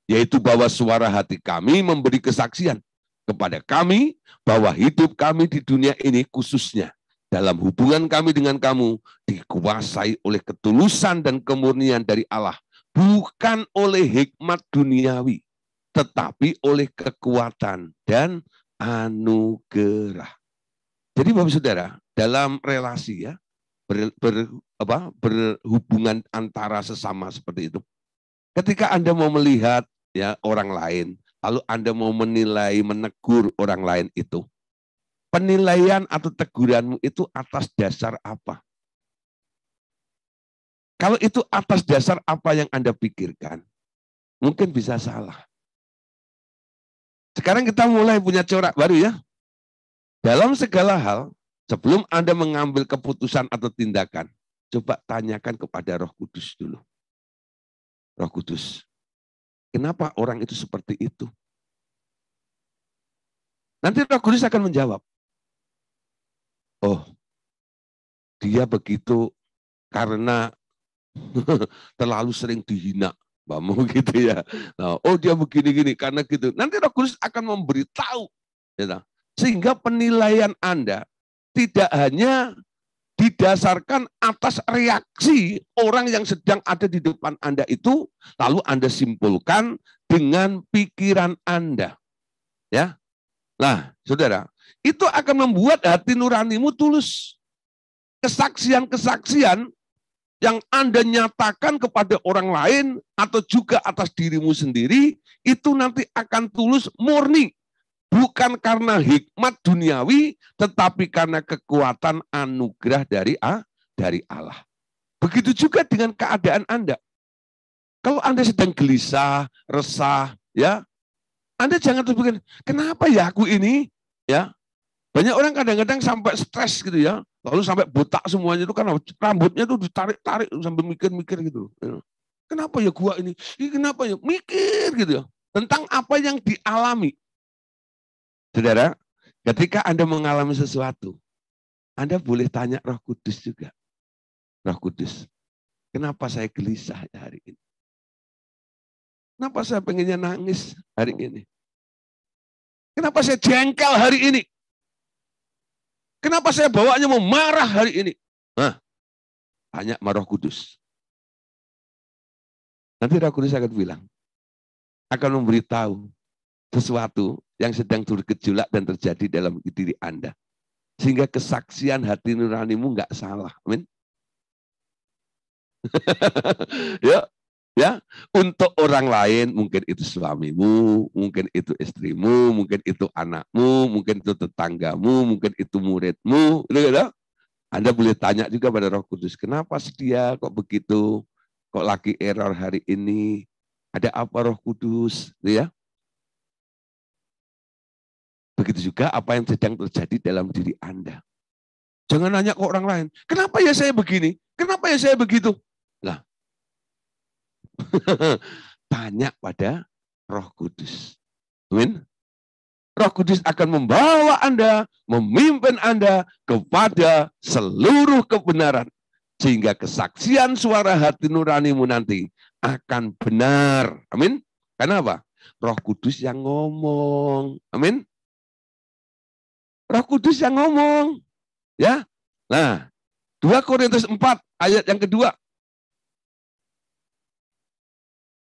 yaitu bahwa suara hati kami memberi kesaksian kepada kami bahwa hidup kami di dunia ini khususnya dalam hubungan kami dengan kamu dikuasai oleh ketulusan dan kemurnian dari Allah, bukan oleh hikmat duniawi, tetapi oleh kekuatan dan anugerah. Jadi Bapak Saudara, dalam relasi ya, berhubungan antara sesama seperti itu. Ketika Anda mau melihat ya orang lain, lalu Anda mau menilai, menegur orang lain itu, penilaian atau teguranmu itu atas dasar apa? Kalau itu atas dasar apa yang Anda pikirkan, mungkin bisa salah. Sekarang kita mulai punya corak baru ya. Dalam segala hal, sebelum Anda mengambil keputusan atau tindakan, coba tanyakan kepada Roh Kudus dulu. Roh Kudus, kenapa orang itu seperti itu? Nanti Roh Kudus akan menjawab. Oh, dia begitu karena terlalu sering dihina. Mau gitu ya. Nah, oh dia begini-gini karena gitu. Nanti Roh Kudus akan memberitahu. Ya, sehingga penilaian Anda tidak hanya didasarkan atas reaksi orang yang sedang ada di depan Anda itu, lalu Anda simpulkan dengan pikiran Anda. Ya. Nah, saudara, itu akan membuat hati nuranimu tulus. Kesaksian-kesaksian yang Anda nyatakan kepada orang lain atau juga atas dirimu sendiri, itu nanti akan tulus murni. Bukan karena hikmat duniawi, tetapi karena kekuatan anugerah dari Allah. Begitu juga dengan keadaan Anda. Kalau Anda sedang gelisah, resah, ya, Anda jangan terus berpikir, kenapa ya aku ini? Ya, banyak orang kadang-kadang sampai stres gitu ya, lalu sampai botak semuanya itu karena rambutnya tuh ditarik-tarik sambil mikir-mikir gitu. Kenapa ya gua ini? Kenapa ya? Mikir gitu ya tentang apa yang dialami. Saudara, ketika Anda mengalami sesuatu, Anda boleh tanya Roh Kudus juga. Roh Kudus, kenapa saya gelisah hari ini? Kenapa saya pengennya nangis hari ini? Kenapa saya jengkel hari ini? Kenapa saya bawaannya mau marah hari ini? Nah, tanya sama Roh Kudus. Nanti Roh Kudus akan bilang, akan memberitahu sesuatu yang sedang bergejolak dan terjadi dalam diri Anda. Sehingga kesaksian hati nuranimu nggak salah. Amin. Ya, untuk orang lain mungkin itu suamimu, mungkin itu istrimu, mungkin itu anakmu, mungkin itu tetanggamu, mungkin itu muridmu, gitu. Anda boleh tanya juga pada Roh Kudus, kenapa sih dia kok begitu, kok lagi error hari ini, ada apa Roh Kudus, gitu ya? Begitu juga apa yang sedang terjadi dalam diri Anda. Jangan nanya ke orang lain, kenapa ya saya begini, kenapa ya saya begitu, lah. Tanya pada Roh Kudus. Amin. Roh Kudus akan membawa Anda, memimpin Anda kepada seluruh kebenaran. Sehingga kesaksian suara hati nuranimu nanti akan benar. Amin. Kenapa? Roh Kudus yang ngomong. Amin. Roh Kudus yang ngomong. Ya. Nah, 2 Korintus 4 ayat yang kedua.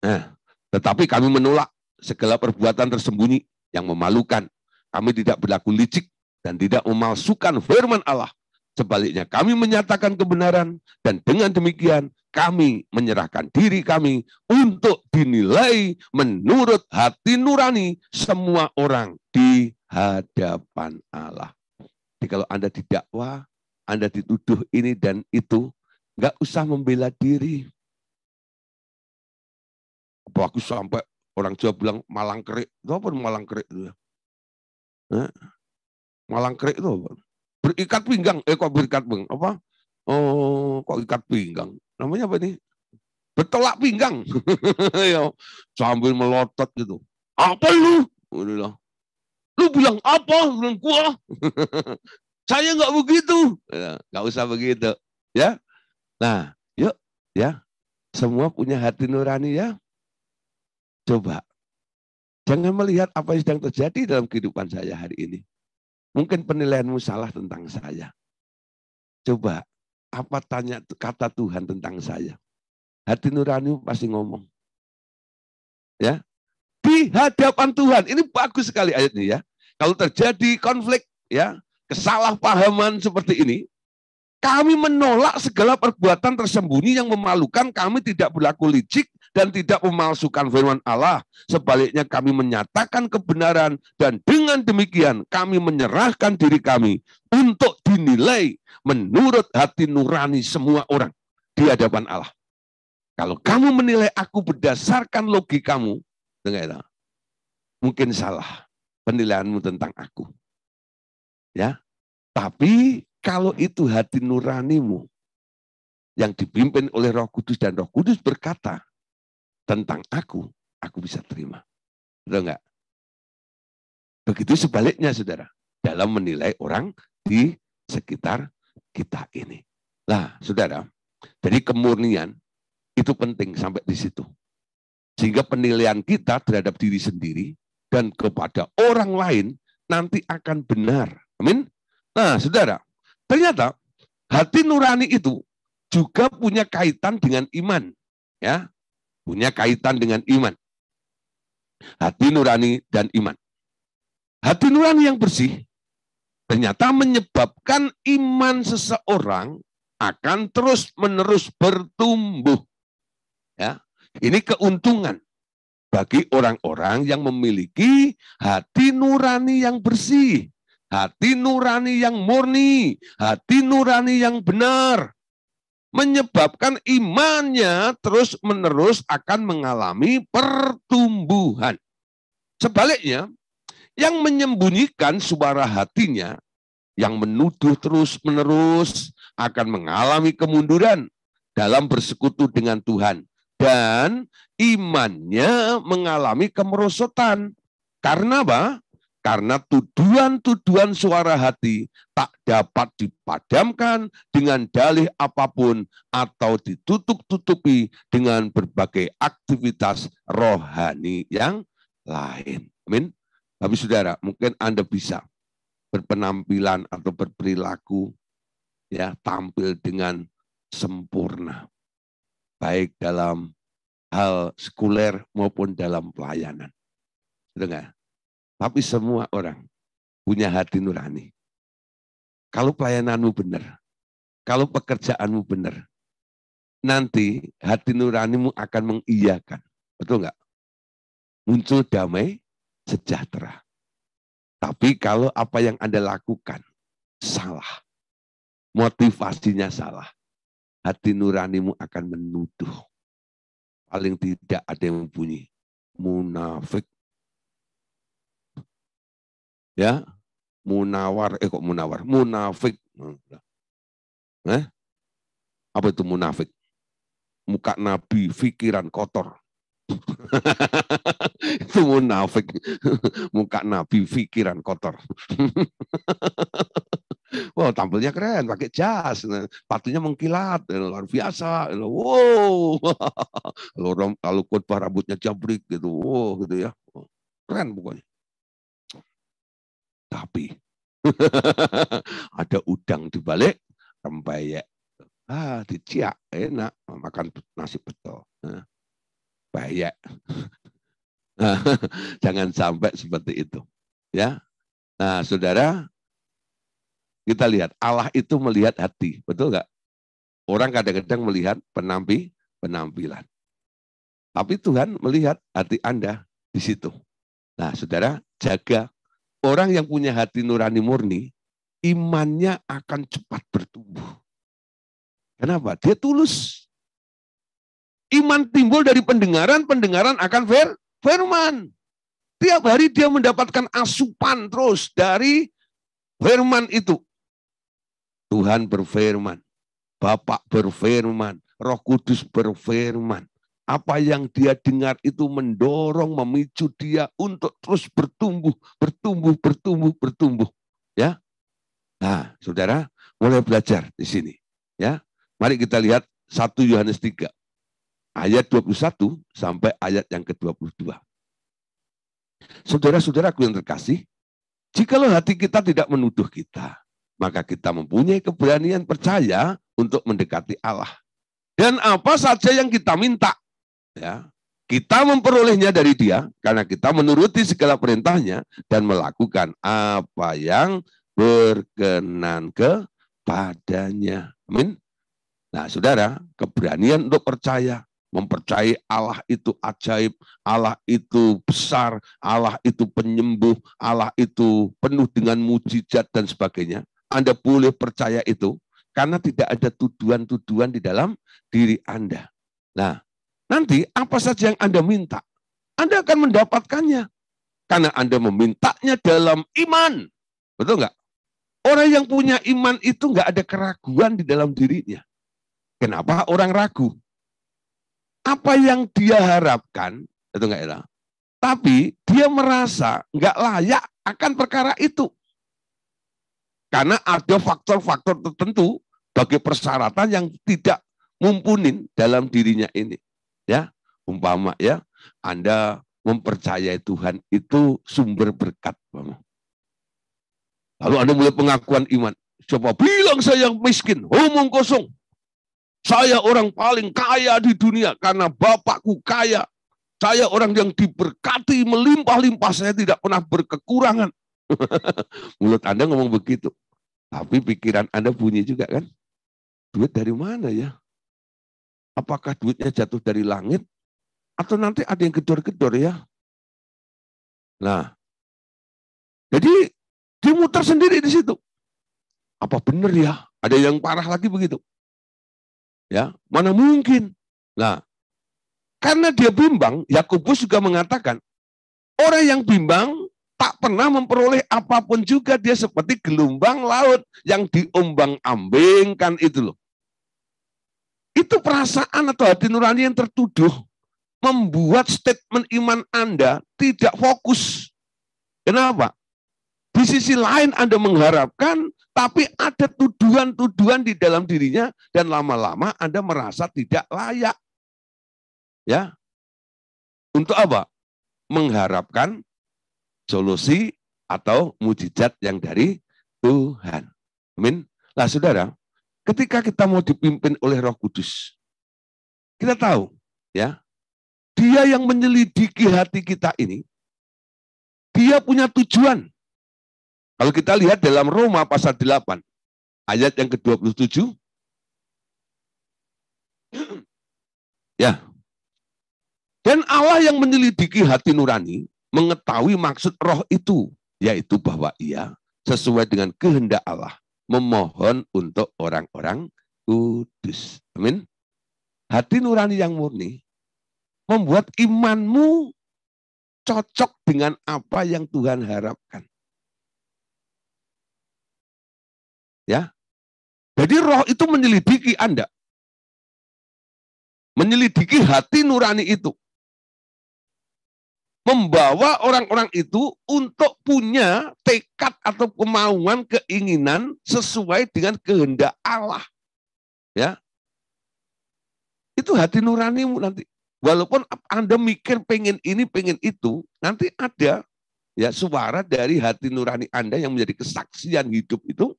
Nah, tetapi kami menolak segala perbuatan tersembunyi yang memalukan. Kami tidak berlaku licik dan tidak memalsukan firman Allah. Sebaliknya kami menyatakan kebenaran dan dengan demikian kami menyerahkan diri kami untuk dinilai menurut hati nurani semua orang di hadapan Allah. Jadi kalau Anda didakwa, Anda dituduh ini dan itu, nggak usah membela diri. Apa aku sampai orang Jawa bilang malang kerik, itu apa malang kerik itu ya? Malang kerik itu apa? Berikat pinggang, kok berikat pinggang? Apa? Oh, kok ikat pinggang? Namanya apa ini? Bertolak pinggang. Sambil melotot gitu. Apa lu? Lu bilang apa? Lu bilang gua. Saya nggak begitu. Nggak usah begitu. Ya. Nah, yuk. Ya. Semua punya hati nurani ya. Coba. Jangan melihat apa yang sedang terjadi dalam kehidupan saya hari ini. Mungkin penilaianmu salah tentang saya. Coba. Apa tanya kata Tuhan tentang saya? Hati nurani pasti ngomong. Ya. Di hadapan Tuhan. Ini bagus sekali ayat ini ya. Kalau terjadi konflik, ya, kesalahpahaman seperti ini, kami menolak segala perbuatan tersembunyi yang memalukan, kami tidak berlaku licik dan tidak memalsukan firman Allah. Sebaliknya kami menyatakan kebenaran dan dengan demikian kami menyerahkan diri kami untuk dinilai menurut hati nurani semua orang di hadapan Allah. Kalau kamu menilai aku berdasarkan logikamu, mungkin salah penilaianmu tentang aku. Ya, tapi kalau itu hati nuranimu yang dipimpin oleh Roh Kudus dan Roh Kudus berkata tentang aku bisa terima. Betul enggak? Begitu sebaliknya, saudara, dalam menilai orang di sekitar kita ini. Nah, saudara, jadi kemurnian itu penting sampai di situ. Sehingga penilaian kita terhadap diri sendiri dan kepada orang lain nanti akan benar. Amin. Nah, saudara, ternyata hati nurani itu juga punya kaitan dengan iman. Ya, punya kaitan dengan iman. Hati nurani dan iman. Hati nurani yang bersih ternyata menyebabkan iman seseorang akan terus-menerus bertumbuh. Ya, ini keuntungan bagi orang-orang yang memiliki hati nurani yang bersih, hati nurani yang murni, hati nurani yang benar, menyebabkan imannya terus-menerus akan mengalami pertumbuhan. Sebaliknya, yang menyembunyikan suara hatinya, yang menuduh terus-menerus akan mengalami kemunduran dalam bersekutu dengan Tuhan. Dan imannya mengalami kemerosotan. Karena apa? Karena tuduhan-tuduhan suara hati tak dapat dipadamkan dengan dalih apapun atau ditutup-tutupi dengan berbagai aktivitas rohani yang lain. Amin. Tapi saudara, mungkin Anda bisa berpenampilan atau berperilaku, ya, tampil dengan sempurna, baik dalam hal sekuler maupun dalam pelayanan. Dengar. Tapi semua orang punya hati nurani. Kalau pelayananmu benar, kalau pekerjaanmu benar, nanti hati nuranimu akan mengiyakan. Betul enggak? Muncul damai sejahtera. Tapi kalau apa yang Anda lakukan salah, motivasinya salah, hati nuranimu akan menuduh. Paling tidak ada yang bunyi munafik. Ya, munawar, kok munawar? Munafik. Apa itu munafik? Muka Nabi, pikiran kotor. Itu munafik. Muka Nabi, pikiran kotor. Wow, tampilnya keren, pakai jas, sepatunya mengkilat, luar biasa. Wow, kalau khotbah rambutnya jabrik gitu, wow, gitu ya, keren pokoknya. Tapi ada udang di balik rempeyek. Diciak, enak, makan nasi betul. Bayek. Jangan sampai seperti itu. Ya. Nah, saudara, kita lihat Allah itu melihat hati, betul nggak? Orang kadang-kadang melihat penampilan. Tapi Tuhan melihat hati Anda di situ. Nah, saudara, jaga orang yang punya hati nurani murni, imannya akan cepat bertumbuh. Kenapa? Dia tulus. Iman timbul dari pendengaran, pendengaran akan firman. Tiap hari dia mendapatkan asupan terus dari firman itu. Tuhan berfirman, Bapak berfirman, Roh Kudus berfirman. Apa yang dia dengar itu mendorong, memicu dia untuk terus bertumbuh, bertumbuh. Ya, nah, saudara, mulai belajar di sini. Ya, mari kita lihat 1 Yohanes 3 ayat 21 sampai ayat yang ke-22. Saudara-saudaraku yang terkasih, jikalau hati kita tidak menuduh kita, maka kita mempunyai keberanian percaya untuk mendekati Allah. Dan apa saja yang kita minta, ya, kita memperolehnya dari Dia karena kita menuruti segala perintahnya dan melakukan apa yang berkenan kepadanya. Amin. Nah, saudara, keberanian untuk percaya, mempercayai Allah itu ajaib, Allah itu besar, Allah itu penyembuh, Allah itu penuh dengan mujizat dan sebagainya. Anda boleh percaya itu karena tidak ada tuduhan-tuduhan di dalam diri Anda. Nah, nanti apa saja yang Anda minta, Anda akan mendapatkannya. Karena Anda memintanya dalam iman. Betul nggak? Orang yang punya iman itu nggak ada keraguan di dalam dirinya. Kenapa orang ragu? Apa yang dia harapkan, itu nggak enak. Tapi dia merasa nggak layak akan perkara itu. Karena ada faktor-faktor tertentu bagi persyaratan yang tidak mumpunin dalam dirinya ini. Ya, umpama ya, Anda mempercayai Tuhan itu sumber berkat. Lalu Anda mulai pengakuan iman. Coba bilang saya miskin, omong kosong. Saya orang paling kaya di dunia karena Bapakku kaya. Saya orang yang diberkati melimpah-limpah, saya tidak pernah berkekurangan. Mulut Anda ngomong begitu. Tapi pikiran Anda bunyi juga kan? Duit dari mana ya? Apakah duitnya jatuh dari langit? Atau nanti ada yang gedor-gedor ya? Nah, jadi dia muter sendiri di situ. Apa benar ya? Ada yang parah lagi begitu? Ya, mana mungkin? Nah, karena dia bimbang, Yakobus juga mengatakan, orang yang bimbang tak pernah memperoleh apapun juga, dia seperti gelombang laut yang diombang-ambingkan itu loh. Itu perasaan atau hati nurani yang tertuduh membuat statement iman Anda tidak fokus. Kenapa? Di sisi lain Anda mengharapkan, tapi ada tuduhan-tuduhan di dalam dirinya dan lama-lama Anda merasa tidak layak. Ya. Untuk apa? Mengharapkan solusi atau mujizat yang dari Tuhan. Amin. Nah, saudara, ketika kita mau dipimpin oleh Roh Kudus, kita tahu, ya, Dia yang menyelidiki hati kita ini, Dia punya tujuan. Kalau kita lihat dalam Roma pasal 8, ayat yang ke-27, ya. Dan Allah yang menyelidiki hati nurani, mengetahui maksud roh itu, yaitu bahwa ia sesuai dengan kehendak Allah, memohon untuk orang-orang kudus. Amin. Hati nurani yang murni membuat imanmu cocok dengan apa yang Tuhan harapkan. Ya. Jadi roh itu menyelidiki Anda. Menyelidiki hati nurani itu. Membawa orang-orang itu untuk punya tekad atau kemauan, keinginan sesuai dengan kehendak Allah. Ya. Itu hati nuranimu nanti. Walaupun Anda mikir pengen ini, pengen itu, nanti ada ya suara dari hati nurani Anda yang menjadi kesaksian hidup itu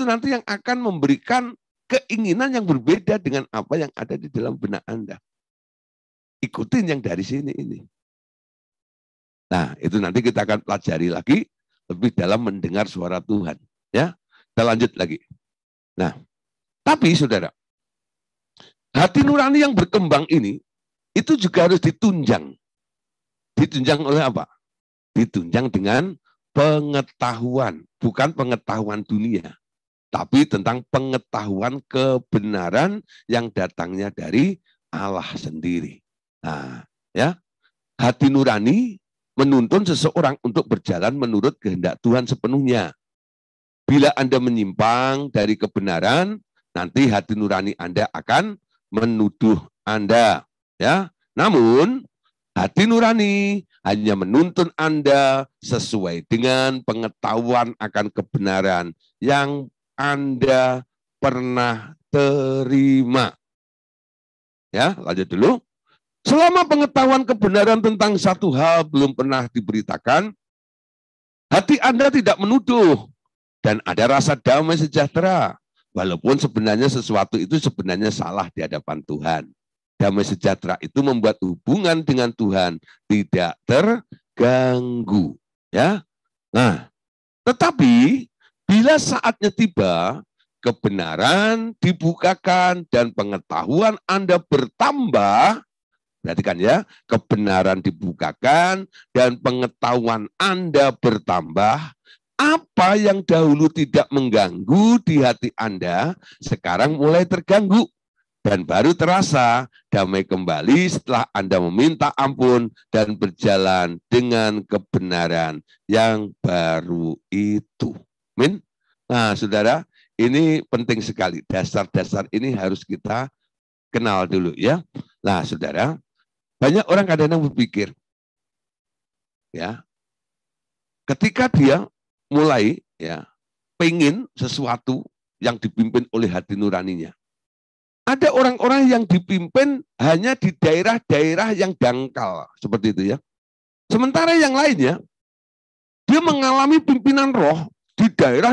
nanti yang akan memberikan keinginan yang berbeda dengan apa yang ada di dalam benak Anda. Ikutin yang dari sini ini. Nah, itu nanti kita akan pelajari lagi lebih dalam mendengar suara Tuhan. Ya, kita lanjut lagi. Nah, tapi saudara, hati nurani yang berkembang ini itu juga harus ditunjang. Ditunjang oleh apa? Ditunjang dengan pengetahuan, bukan pengetahuan dunia, tapi tentang pengetahuan kebenaran yang datangnya dari Allah sendiri. Nah, ya, hati nurani menuntun seseorang untuk berjalan menurut kehendak Tuhan sepenuhnya. Bila Anda menyimpang dari kebenaran, nanti hati nurani Anda akan menuduh Anda. Ya, namun hati nurani hanya menuntun Anda sesuai dengan pengetahuan akan kebenaran yang Anda pernah terima. Ya, lanjut dulu. Selama pengetahuan kebenaran tentang satu hal belum pernah diberitakan, hati Anda tidak menuduh dan ada rasa damai sejahtera. Walaupun sebenarnya sesuatu itu sebenarnya salah di hadapan Tuhan. Damai sejahtera itu membuat hubungan dengan Tuhan tidak terganggu. Ya, nah, tetapi bila saatnya tiba, kebenaran dibukakan dan pengetahuan Anda bertambah. Perhatikan ya, kebenaran dibukakan dan pengetahuan Anda bertambah. Apa yang dahulu tidak mengganggu di hati Anda, sekarang mulai terganggu. Dan baru terasa damai kembali setelah Anda meminta ampun dan berjalan dengan kebenaran yang baru itu. Amin. Nah, saudara, ini penting sekali. Dasar-dasar ini harus kita kenal dulu ya. Nah, saudara, banyak orang kadang-kadang berpikir, ya, ketika dia mulai ya pengen sesuatu yang dipimpin oleh hati nuraninya. Ada orang-orang yang dipimpin hanya di daerah-daerah yang dangkal seperti itu ya. Sementara yang lainnya dia mengalami pimpinan roh di daerah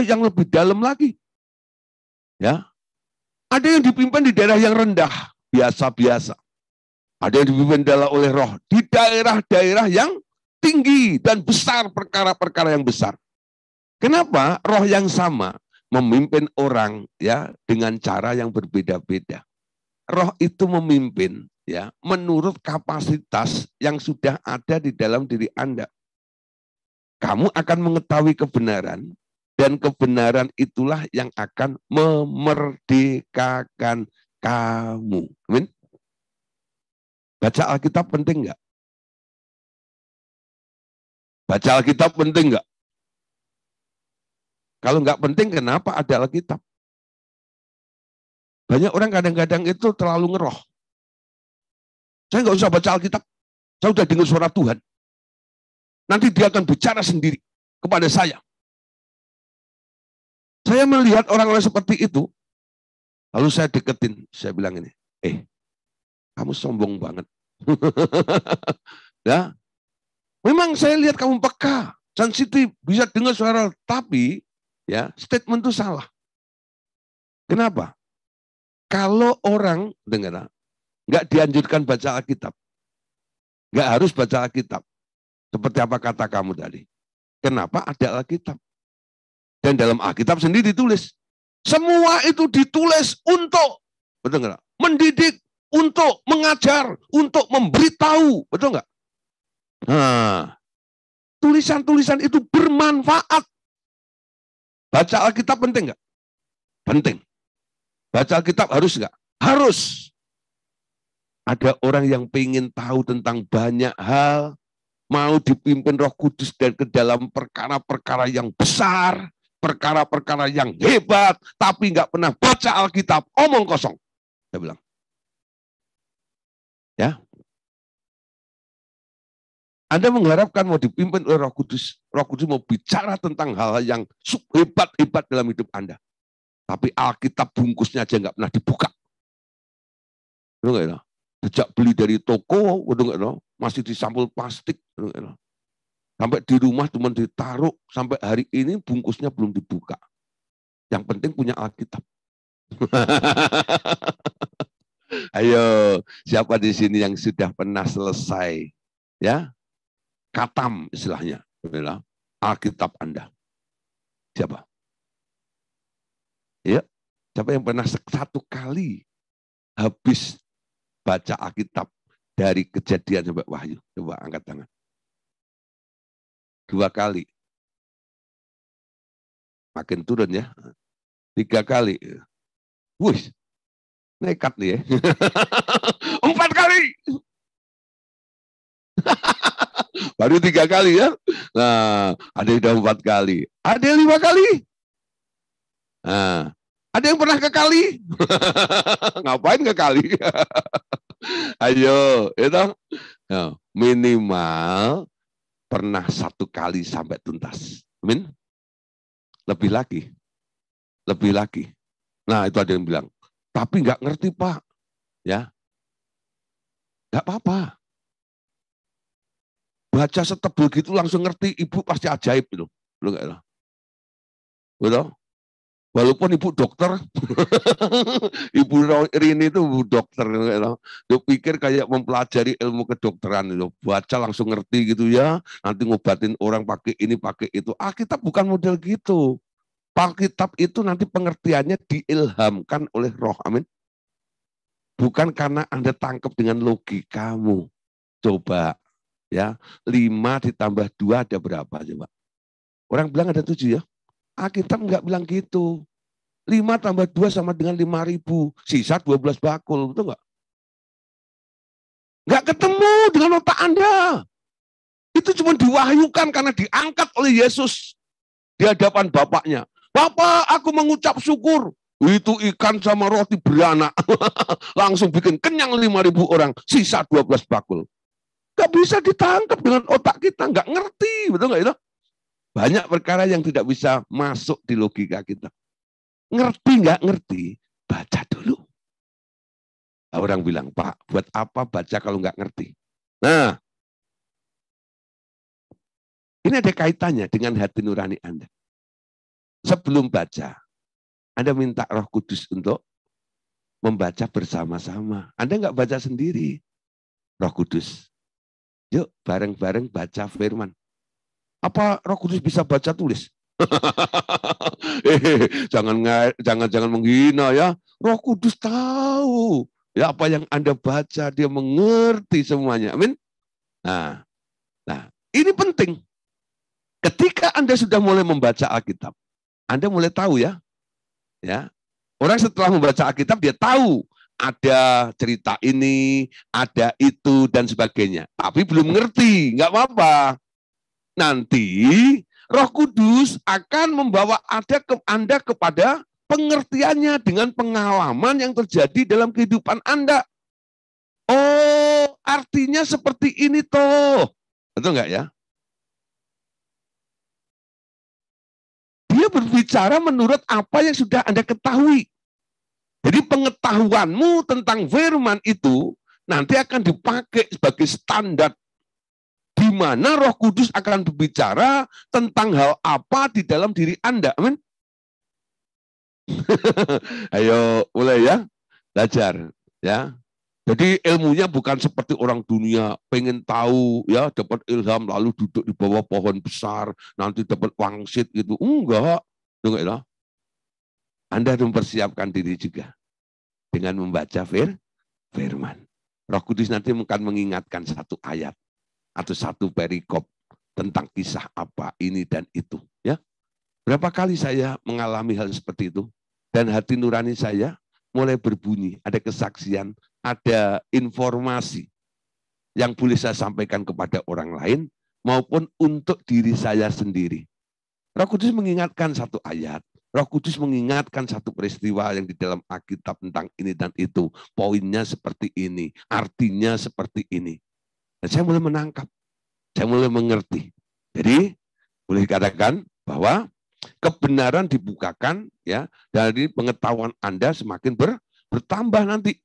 yang lebih dalam lagi. Ya, ada yang dipimpin di daerah yang rendah, biasa-biasa. Ada yang dipimpin oleh roh di daerah-daerah yang tinggi dan besar, perkara-perkara yang besar. Kenapa roh yang sama memimpin orang ya dengan cara yang berbeda-beda? Roh itu memimpin ya menurut kapasitas yang sudah ada di dalam diri Anda. Kamu akan mengetahui kebenaran dan kebenaran itulah yang akan memerdekakan kamu. Amin. Baca Alkitab penting nggak? Baca Alkitab penting nggak? Kalau nggak penting, kenapa ada Alkitab? Banyak orang kadang-kadang itu terlalu ngeroh. Saya nggak usah baca Alkitab, saya udah dengar suara Tuhan. Nanti dia akan bicara sendiri kepada saya. Saya melihat orang-orang seperti itu, lalu saya deketin, saya bilang ini, kamu sombong banget. Ya, memang saya lihat kamu peka, sensitif, bisa dengar suara, tapi ya statement itu salah. Kenapa? Kalau orang dengar, nggak dianjurkan baca Alkitab, nggak harus baca Alkitab. Seperti apa kata kamu tadi? Kenapa ada Alkitab? Dan dalam Alkitab sendiri ditulis, semua itu ditulis untuk, betul nggak? Mendidik, untuk mengajar, untuk memberitahu, betul nggak? Nah, tulisan-tulisan itu bermanfaat. Baca Alkitab penting nggak? Penting. Baca Alkitab harus nggak? Harus. Ada orang yang pengen tahu tentang banyak hal, mau dipimpin Roh Kudus dan ke dalam perkara-perkara yang besar, perkara-perkara yang hebat, tapi nggak pernah baca Alkitab, omong kosong. Saya bilang. Ya. Anda mengharapkan mau dipimpin oleh Roh Kudus mau bicara tentang hal-hal yang hebat-hebat dalam hidup Anda. Tapi Alkitab bungkusnya aja nggak pernah dibuka. Betul nggak ya? Sejak beli dari toko, betul nggak ya? Masih di sampul plastik. Betul nggak ya? Sampai di rumah cuma ditaruh, sampai hari ini bungkusnya belum dibuka. Yang penting punya Alkitab. Ayo, siapa di sini yang sudah pernah selesai? Ya, katam istilahnya. Alkitab Anda. Siapa? Ya, siapa yang pernah satu kali habis baca Alkitab dari Kejadian sampai Wahyu? Coba angkat tangan. 2 kali. Makin turun ya. 3 kali. Wih, nekat nih ya. 4 kali. Baru 3 kali ya. Nah, ada yang udah 4 kali. Ada yang 5 kali. Nah, ada yang pernah ke kali? Ngapain ke kali? Ayo, itu minimal pernah 1 kali sampai tuntas. Amin. Lebih lagi. Lebih lagi. Nah, itu ada yang bilang, tapi nggak ngerti Pak. Ya, nggak apa-apa. Baca setebel gitu langsung ngerti, ibu pasti ajaib itu. Betul? Walaupun ibu dokter, ibu Rini itu dokter, dia pikir kayak mempelajari ilmu kedokteran itu, baca langsung ngerti gitu ya, nanti ngobatin orang pakai ini pakai itu. Alkitab bukan model gitu. Alkitab itu nanti pengertiannya diilhamkan oleh Roh, amin. Bukan karena Anda tangkap dengan logikamu. Coba ya, 5 ditambah 2 ada berapa coba? Orang bilang ada 7 ya. Alkitab nggak bilang gitu. 5 tambah 2 sama dengan 5.000. Sisa 12 bakul, betul nggak? Nggak ketemu dengan otak Anda. Itu cuma diwahyukan karena diangkat oleh Yesus di hadapan Bapaknya. Bapak, aku mengucap syukur. Itu ikan sama roti beranak. Langsung bikin kenyang 5.000 orang. Sisa 12 bakul. Nggak bisa ditangkap dengan otak kita. Nggak ngerti, betul nggak itu? Banyak perkara yang tidak bisa masuk di logika kita. Ngerti nggak ngerti, baca dulu. Orang bilang, Pak, buat apa baca kalau nggak ngerti? Nah, ini ada kaitannya dengan hati nurani Anda. Sebelum baca, Anda minta Roh Kudus untuk membaca bersama-sama. Anda nggak baca sendiri. Roh Kudus, yuk bareng-bareng baca firman. Apa Roh Kudus bisa baca tulis? Jangan menghina ya. Roh Kudus tahu ya apa yang Anda baca, dia mengerti semuanya. Amin. Nah, ini penting. Ketika Anda sudah mulai membaca Alkitab, Anda mulai tahu ya. Ya. Orang setelah membaca Alkitab dia tahu ada cerita ini, ada itu dan sebagainya. Tapi belum ngerti, nggak apa-apa. Nanti Roh Kudus akan membawa Anda kepada pengertiannya dengan pengalaman yang terjadi dalam kehidupan Anda. Oh, artinya seperti ini toh. Betul nggak ya? Dia berbicara menurut apa yang sudah Anda ketahui. Jadi pengetahuanmu tentang firman itu nanti akan dipakai sebagai standar di mana Roh Kudus akan berbicara tentang hal apa di dalam diri Anda. Amin. Ayo mulai ya, belajar ya. Jadi ilmunya bukan seperti orang dunia, pengen tahu ya, dapat ilham lalu duduk di bawah pohon besar, nanti dapat wangsit gitu. Enggak. Enggak ya. Anda harus mempersiapkan diri juga dengan membaca firman. Roh Kudus nanti akan mengingatkan satu ayat atau satu perikop tentang kisah apa ini dan itu ya. Berapa kali saya mengalami hal seperti itu dan hati nurani saya mulai berbunyi, ada kesaksian, ada informasi yang boleh saya sampaikan kepada orang lain maupun untuk diri saya sendiri. Roh Kudus mengingatkan satu ayat, Roh Kudus mengingatkan satu peristiwa yang di dalam Alkitab tentang ini dan itu, poinnya seperti ini, artinya seperti ini. Dan saya mulai menangkap, saya mulai mengerti. Jadi boleh dikatakan bahwa kebenaran dibukakan ya dari pengetahuan Anda semakin bertambah nanti.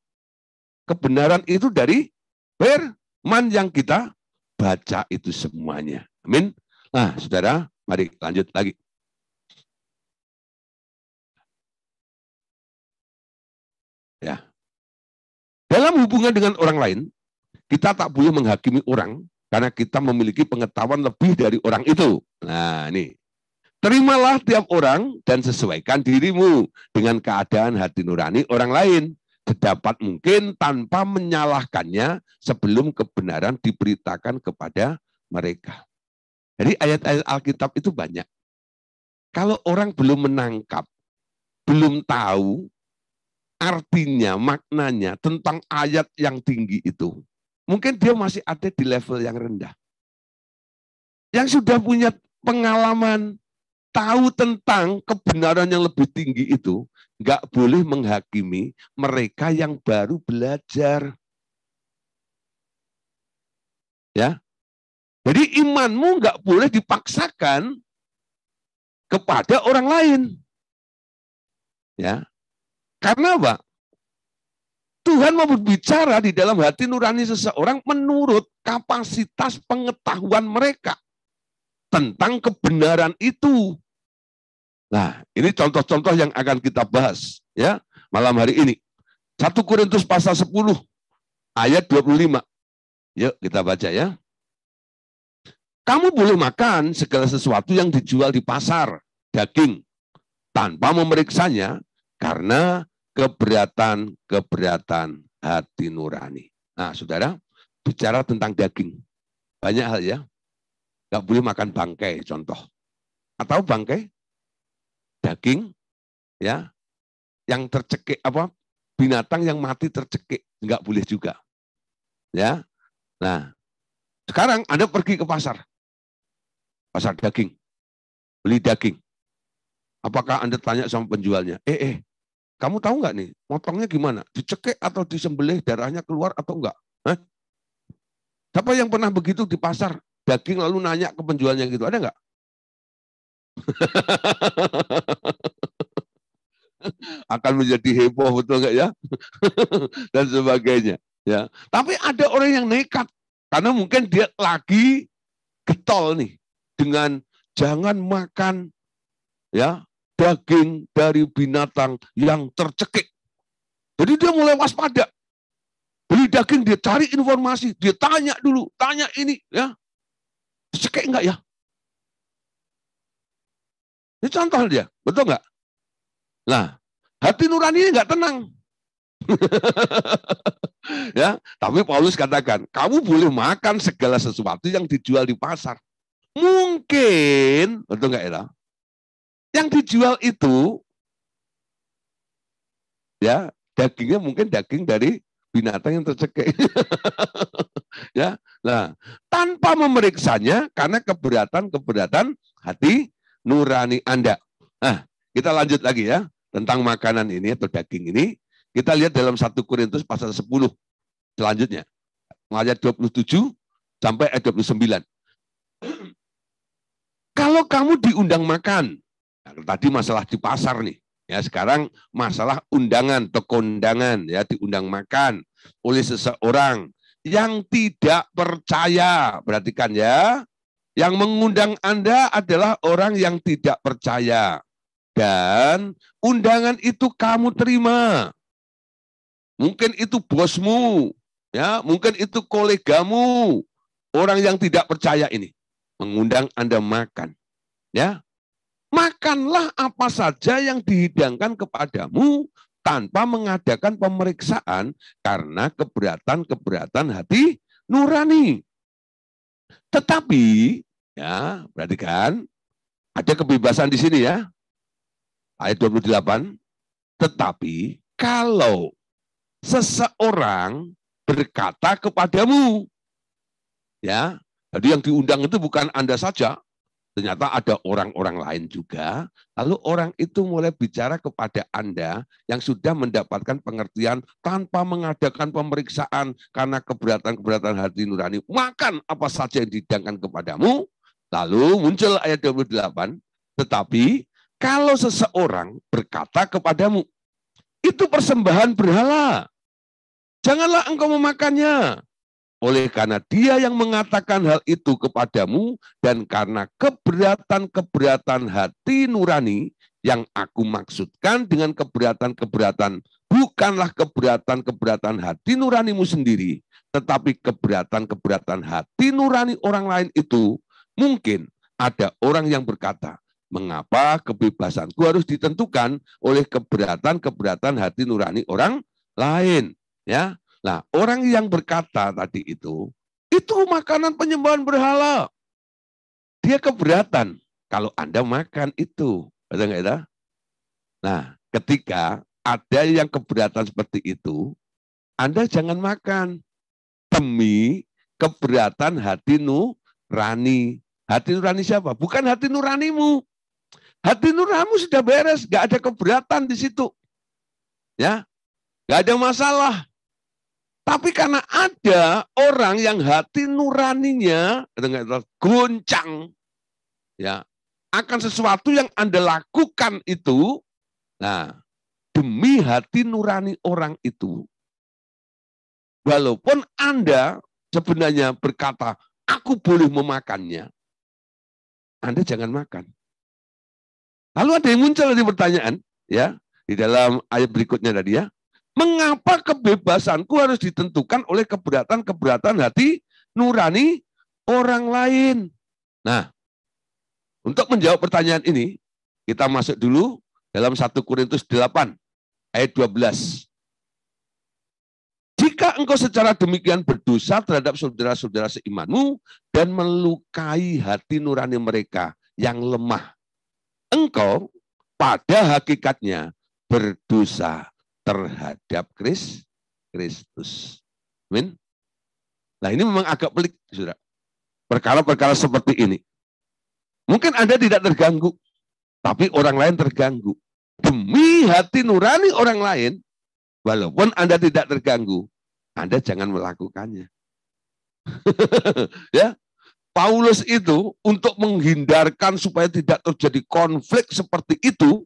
Kebenaran itu dari firman yang kita baca itu semuanya. Amin. Nah, saudara, mari lanjut lagi. Ya. Dalam hubungan dengan orang lain, kita tak boleh menghakimi orang karena kita memiliki pengetahuan lebih dari orang itu. Nah, ini. Terimalah tiap orang dan sesuaikan dirimu dengan keadaan hati nurani orang lain. sedapat mungkin tanpa menyalahkannya sebelum kebenaran diberitakan kepada mereka. Jadi ayat-ayat Alkitab itu banyak. Kalau orang belum menangkap, belum tahu artinya, maknanya tentang ayat yang tinggi itu, mungkin dia masih ada di level yang rendah. Yang sudah punya pengalaman, tahu tentang kebenaran yang lebih tinggi itu, nggak boleh menghakimi mereka yang baru belajar. Ya, jadi imanmu nggak boleh dipaksakan kepada orang lain. Ya, karena apa? Tuhan mau berbicara di dalam hati nurani seseorang menurut kapasitas pengetahuan mereka tentang kebenaran itu. Nah, ini contoh-contoh yang akan kita bahas ya malam hari ini. 1 Korintus pasal 10 ayat 25. Yuk kita baca ya. Kamu boleh makan segala sesuatu yang dijual di pasar, daging, tanpa memeriksanya karena keberatan hati nurani. Nah, saudara, bicara tentang daging. Banyak hal ya. Nggak boleh makan bangkai, contoh. Atau bangkai, daging, ya, yang tercekik, binatang yang mati tercekik. Nggak boleh juga. Ya. Nah, sekarang Anda pergi ke pasar daging, beli daging. Apakah Anda tanya sama penjualnya, kamu tahu nggak nih, motongnya gimana? Dicekik atau disembelih, darahnya keluar atau enggak? Hah? Siapa yang pernah begitu di pasar daging lalu nanya ke penjualnya gitu, ada nggak? Akan menjadi heboh, betul nggak ya? Dan sebagainya. Ya, tapi ada orang yang nekat karena mungkin dia lagi getol nih dengan jangan makan ya daging dari binatang yang tercekik. Jadi dia mulai waspada. Beli daging, dia cari informasi, dia tanya dulu, tanya ini, ya, dicekik enggak ya? Ini contoh dia, betul enggak? Nah, hati nurani ini enggak tenang. Ya, tapi Paulus katakan, kamu boleh makan segala sesuatu yang dijual di pasar. Mungkin, betul enggak ya? Yang dijual itu, ya, dagingnya mungkin daging dari binatang yang tercekik. Ya, nah, tanpa memeriksanya karena keberatan hati nurani Anda. Nah, kita lanjut lagi ya tentang makanan ini atau daging ini. Kita lihat dalam 1 Korintus pasal 10 selanjutnya. Ayat 27 sampai ayat 29. Kalau kamu diundang makan, nah, tadi masalah di pasar nih. Ya, sekarang masalah undangan atau kondangan ya, diundang makan oleh seseorang yang tidak percaya. Perhatikan ya. Yang mengundang Anda adalah orang yang tidak percaya. Dan undangan itu kamu terima. Mungkin itu bosmu, ya, mungkin itu kolegamu, orang yang tidak percaya ini mengundang Anda makan. Ya. Makanlah apa saja yang dihidangkan kepadamu tanpa mengadakan pemeriksaan karena keberatan hati nurani. Tetapi, ya, perhatikan, ada kebebasan di sini ya. Ayat 28, tetapi kalau seseorang berkata kepadamu, ya, jadi yang diundang itu bukan Anda saja, ternyata ada orang-orang lain juga, lalu orang itu mulai bicara kepada Anda yang sudah mendapatkan pengertian tanpa mengadakan pemeriksaan karena keberatan hati nurani. Makan apa saja yang dihidangkan kepadamu, lalu muncul ayat 28, tetapi kalau seseorang berkata kepadamu, itu persembahan berhala, janganlah engkau memakannya. Oleh karena dia yang mengatakan hal itu kepadamu dan karena keberatan hati nurani yang aku maksudkan dengan keberatan bukanlah keberatan hati nuranimu sendiri, tetapi keberatan hati nurani orang lain itu. Mungkin ada orang yang berkata, mengapa kebebasanku harus ditentukan oleh keberatan hati nurani orang lain. Ya, nah orang yang berkata tadi itu makanan penyembahan berhala. Dia keberatan kalau Anda makan itu, betul nggak itu? Nah, ketika ada yang keberatan seperti itu, Anda jangan makan demi keberatan hati nurani. Hati nurani siapa? Bukan hati nuranimu. Hati nuranimu sudah beres, nggak ada keberatan di situ. Ya, nggak ada masalah. Tapi karena ada orang yang hati nuraninya goncang, ya, akan sesuatu yang Anda lakukan itu, nah, demi hati nurani orang itu, walaupun Anda sebenarnya berkata, aku boleh memakannya, Anda jangan makan. Lalu ada yang muncul di pertanyaan, ya, di dalam ayat berikutnya tadi ya, mengapa kebebasanku harus ditentukan oleh keberatan-keberatan hati nurani orang lain? Nah, untuk menjawab pertanyaan ini, kita masuk dulu dalam 1 Korintus 8 ayat 12. Jika engkau secara demikian berdosa terhadap saudara-saudara seimanmu dan melukai hati nurani mereka yang lemah, engkau pada hakikatnya berdosa terhadap Kristus. Amin. Nah, ini memang agak pelik, Saudara. Perkara-perkara seperti ini. Mungkin Anda tidak terganggu, tapi orang lain terganggu. Demi hati nurani orang lain, walaupun Anda tidak terganggu, Anda jangan melakukannya. Ya, Paulus itu untuk menghindarkan supaya tidak terjadi konflik seperti itu,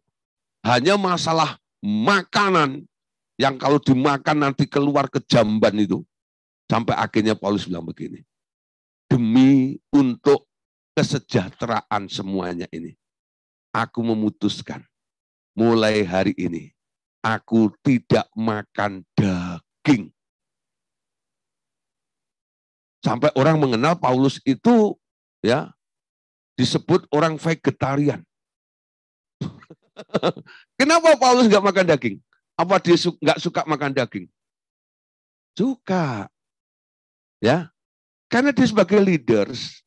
hanya masalah makanan yang kalau dimakan nanti keluar ke jamban itu. Sampai akhirnya Paulus bilang begini, demi untuk kesejahteraan semuanya ini, aku memutuskan mulai hari ini, aku tidak makan daging. Sampai orang mengenal Paulus itu ya disebut orang vegetarian. Kenapa Paulus nggak makan daging? Apa dia nggak suka makan daging? Suka. Ya, karena dia sebagai leaders,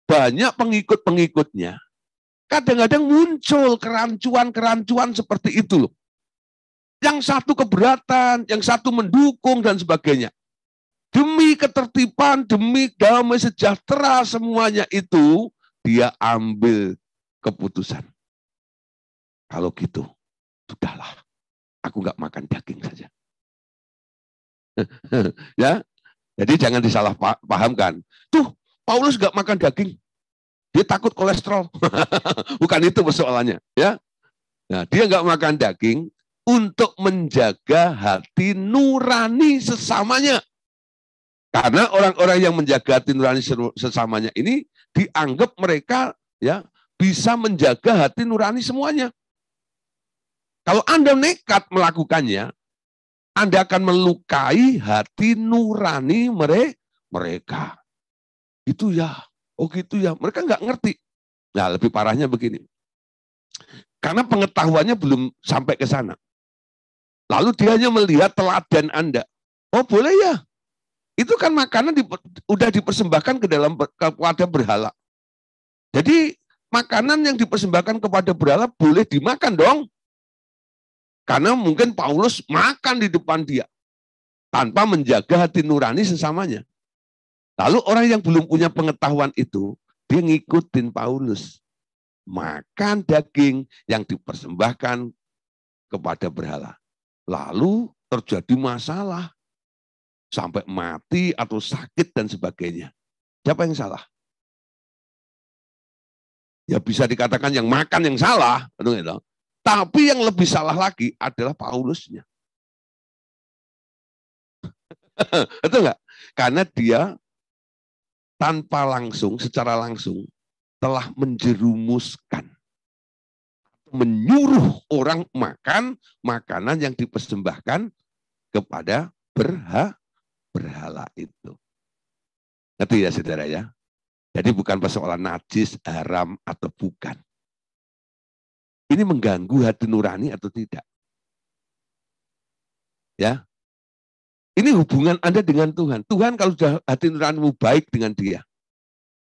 banyak pengikut-pengikutnya, kadang-kadang muncul kerancuan-kerancuan seperti itu loh. Yang satu keberatan, yang satu mendukung dan sebagainya. Demi ketertiban, demi damai sejahtera semuanya itu, dia ambil keputusan. Kalau gitu, sudahlah, aku nggak makan daging saja. Ya, jadi jangan disalah pahamkan. Tuh, Paulus nggak makan daging, dia takut kolesterol. Bukan itu persoalannya, ya. Nah, dia nggak makan daging untuk menjaga hati nurani sesamanya. Karena orang-orang yang menjaga hati nurani sesamanya ini dianggap mereka ya bisa menjaga hati nurani semuanya. Kalau Anda nekat melakukannya, Anda akan melukai hati nurani mereka. Itu ya, oh gitu ya. Mereka nggak ngerti. Nah, lebih parahnya begini. Karena pengetahuannya belum sampai ke sana. Lalu dia hanya melihat teladan Anda. Oh boleh ya. Itu kan makanan udah dipersembahkan kepada berhala. Jadi makanan yang dipersembahkan kepada berhala boleh dimakan dong. Karena mungkin Paulus makan di depan dia. Tanpa menjaga hati nurani sesamanya. Lalu orang yang belum punya pengetahuan itu, dia ngikutin Paulus. Makan daging yang dipersembahkan kepada berhala. Lalu terjadi masalah. Sampai mati atau sakit dan sebagainya. Siapa yang salah? Ya bisa dikatakan yang makan yang salah. Tapi yang lebih salah lagi adalah Paulusnya. Betul nggak? Karena dia tanpa langsung, secara langsung, telah menjerumuskan. Menyuruh orang makan makanan yang dipersembahkan kepada berhala itu. Ngerti ya saudara ya? Jadi bukan persoalan najis, haram, atau bukan. Ini mengganggu hati nurani atau tidak? Ya, Ini hubungan Anda dengan Tuhan. Tuhan kalau sudah hati nuranimu baik dengan dia.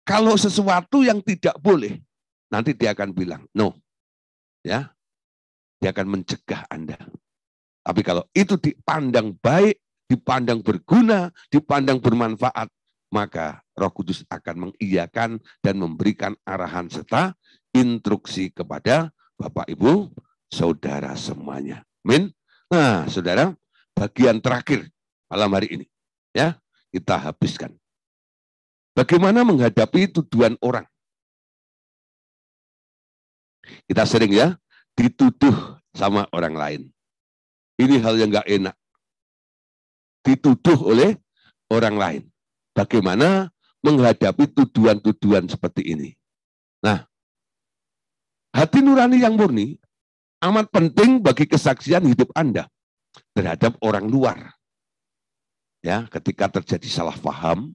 Kalau sesuatu yang tidak boleh, nanti dia akan bilang, no. Ya, dia akan mencegah Anda. Tapi kalau itu dipandang baik, dipandang berguna, dipandang bermanfaat, maka Roh Kudus akan mengiyakan dan memberikan arahan serta instruksi kepada Bapak, Ibu, Saudara semuanya. Amin. Nah, Saudara, bagian terakhir malam hari ini, ya, kita habiskan. Bagaimana menghadapi tuduhan orang? Kita sering ya dituduh sama orang lain. Ini hal yang nggak enak. Dituduh oleh orang lain. Bagaimana menghadapi tuduhan-tuduhan seperti ini? Nah, hati nurani yang murni amat penting bagi kesaksian hidup Anda terhadap orang luar. Ya, ketika terjadi salah paham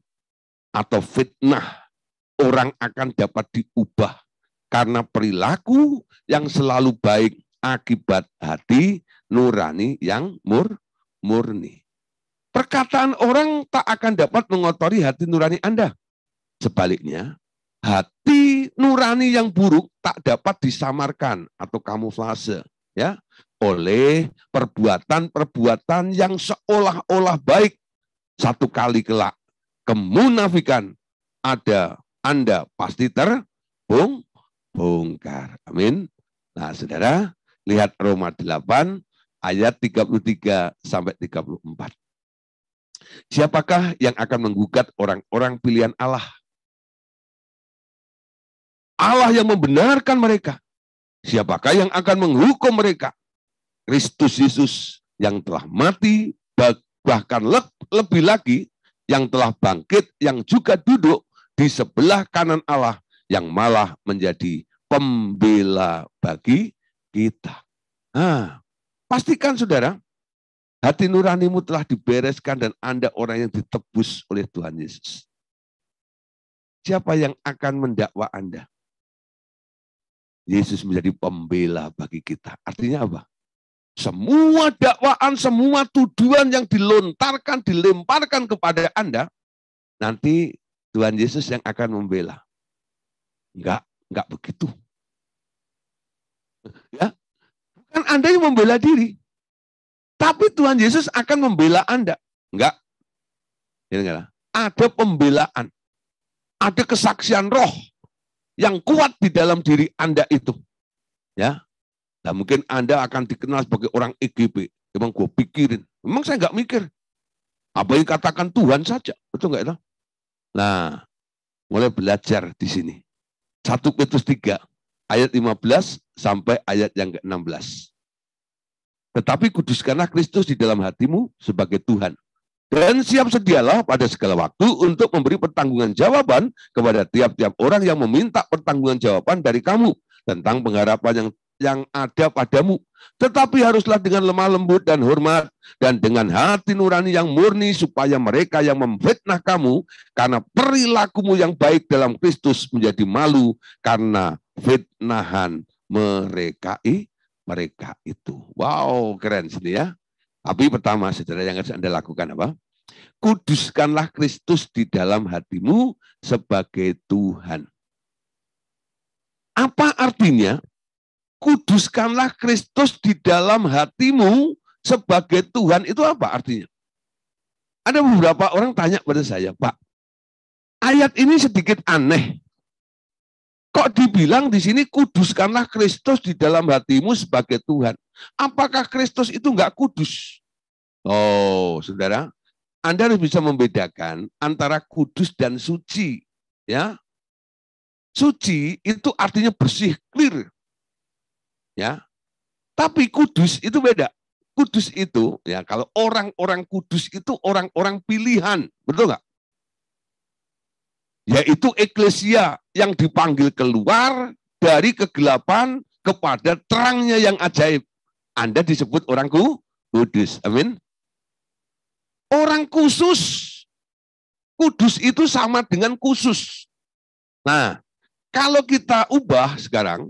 atau fitnah, orang akan dapat diubah karena perilaku yang selalu baik akibat hati nurani yang murni. Perkataan orang tak akan dapat mengotori hati nurani Anda. Sebaliknya, hati nurani yang buruk tak dapat disamarkan atau kamuflase ya oleh perbuatan-perbuatan yang seolah-olah baik. Satu kali kelak kemunafikan Anda pasti terbongkar. Amin. Nah, Saudara, lihat Roma 8 ayat 33 sampai 34. Siapakah yang akan menggugat orang-orang pilihan Allah? Allah yang membenarkan mereka. Siapakah yang akan menghukum mereka? Kristus Yesus yang telah mati, bahkan lebih lagi yang telah bangkit, yang juga duduk di sebelah kanan Allah, yang malah menjadi pembela bagi kita. Nah, pastikan Saudara, hati nuranimu telah dibereskan dan Anda orang yang ditebus oleh Tuhan Yesus. Siapa yang akan mendakwa Anda? Yesus menjadi pembela bagi kita. Artinya apa? Semua dakwaan, semua tuduhan yang dilontarkan, dilemparkan kepada Anda, nanti Tuhan Yesus yang akan membela. Enggak begitu. Ya, bukan Anda yang membela diri, tapi Tuhan Yesus akan membela Anda. Enggak. Ada pembelaan, ada kesaksian roh yang kuat di dalam diri Anda itu. Ya. Nah, mungkin Anda akan dikenal sebagai orang EGP. Emang gue pikirin. Memang saya nggak mikir. Apa yang katakan Tuhan saja. Betul nggak itu? Nah, mulai belajar di sini. 1 Petrus 3, ayat 15 sampai ayat yang ke-16. Tetapi kuduskanlah Kristus di dalam hatimu sebagai Tuhan. Dan siap sedialah pada segala waktu untuk memberi pertanggungan jawaban kepada tiap-tiap orang yang meminta pertanggungan jawaban dari kamu tentang pengharapan yang ada padamu. Tetapi haruslah dengan lemah lembut dan hormat dan dengan hati nurani yang murni supaya mereka yang memfitnah kamu karena perilakumu yang baik dalam Kristus menjadi malu karena fitnahan mereka itu. Wow, keren sini ya. Tapi pertama, Saudara, yang harus Anda lakukan apa? Kuduskanlah Kristus di dalam hatimu sebagai Tuhan. Apa artinya? Kuduskanlah Kristus di dalam hatimu sebagai Tuhan. Itu apa artinya? Ada beberapa orang tanya pada saya, Pak, ayat ini sedikit aneh. Kok dibilang di sini kuduskanlah Kristus di dalam hatimu sebagai Tuhan? Apakah Kristus itu enggak kudus? Oh, Saudara, Anda harus bisa membedakan antara kudus dan suci. Ya, suci itu artinya bersih, clear. Ya, tapi kudus itu beda. Kudus itu, ya, kalau orang-orang kudus itu orang-orang pilihan, betul nggak? Yaitu eklesia yang dipanggil keluar dari kegelapan kepada terangnya yang ajaib. Anda disebut orang kudus, amin. Orang khusus, kudus itu sama dengan khusus. Nah, kalau kita ubah sekarang,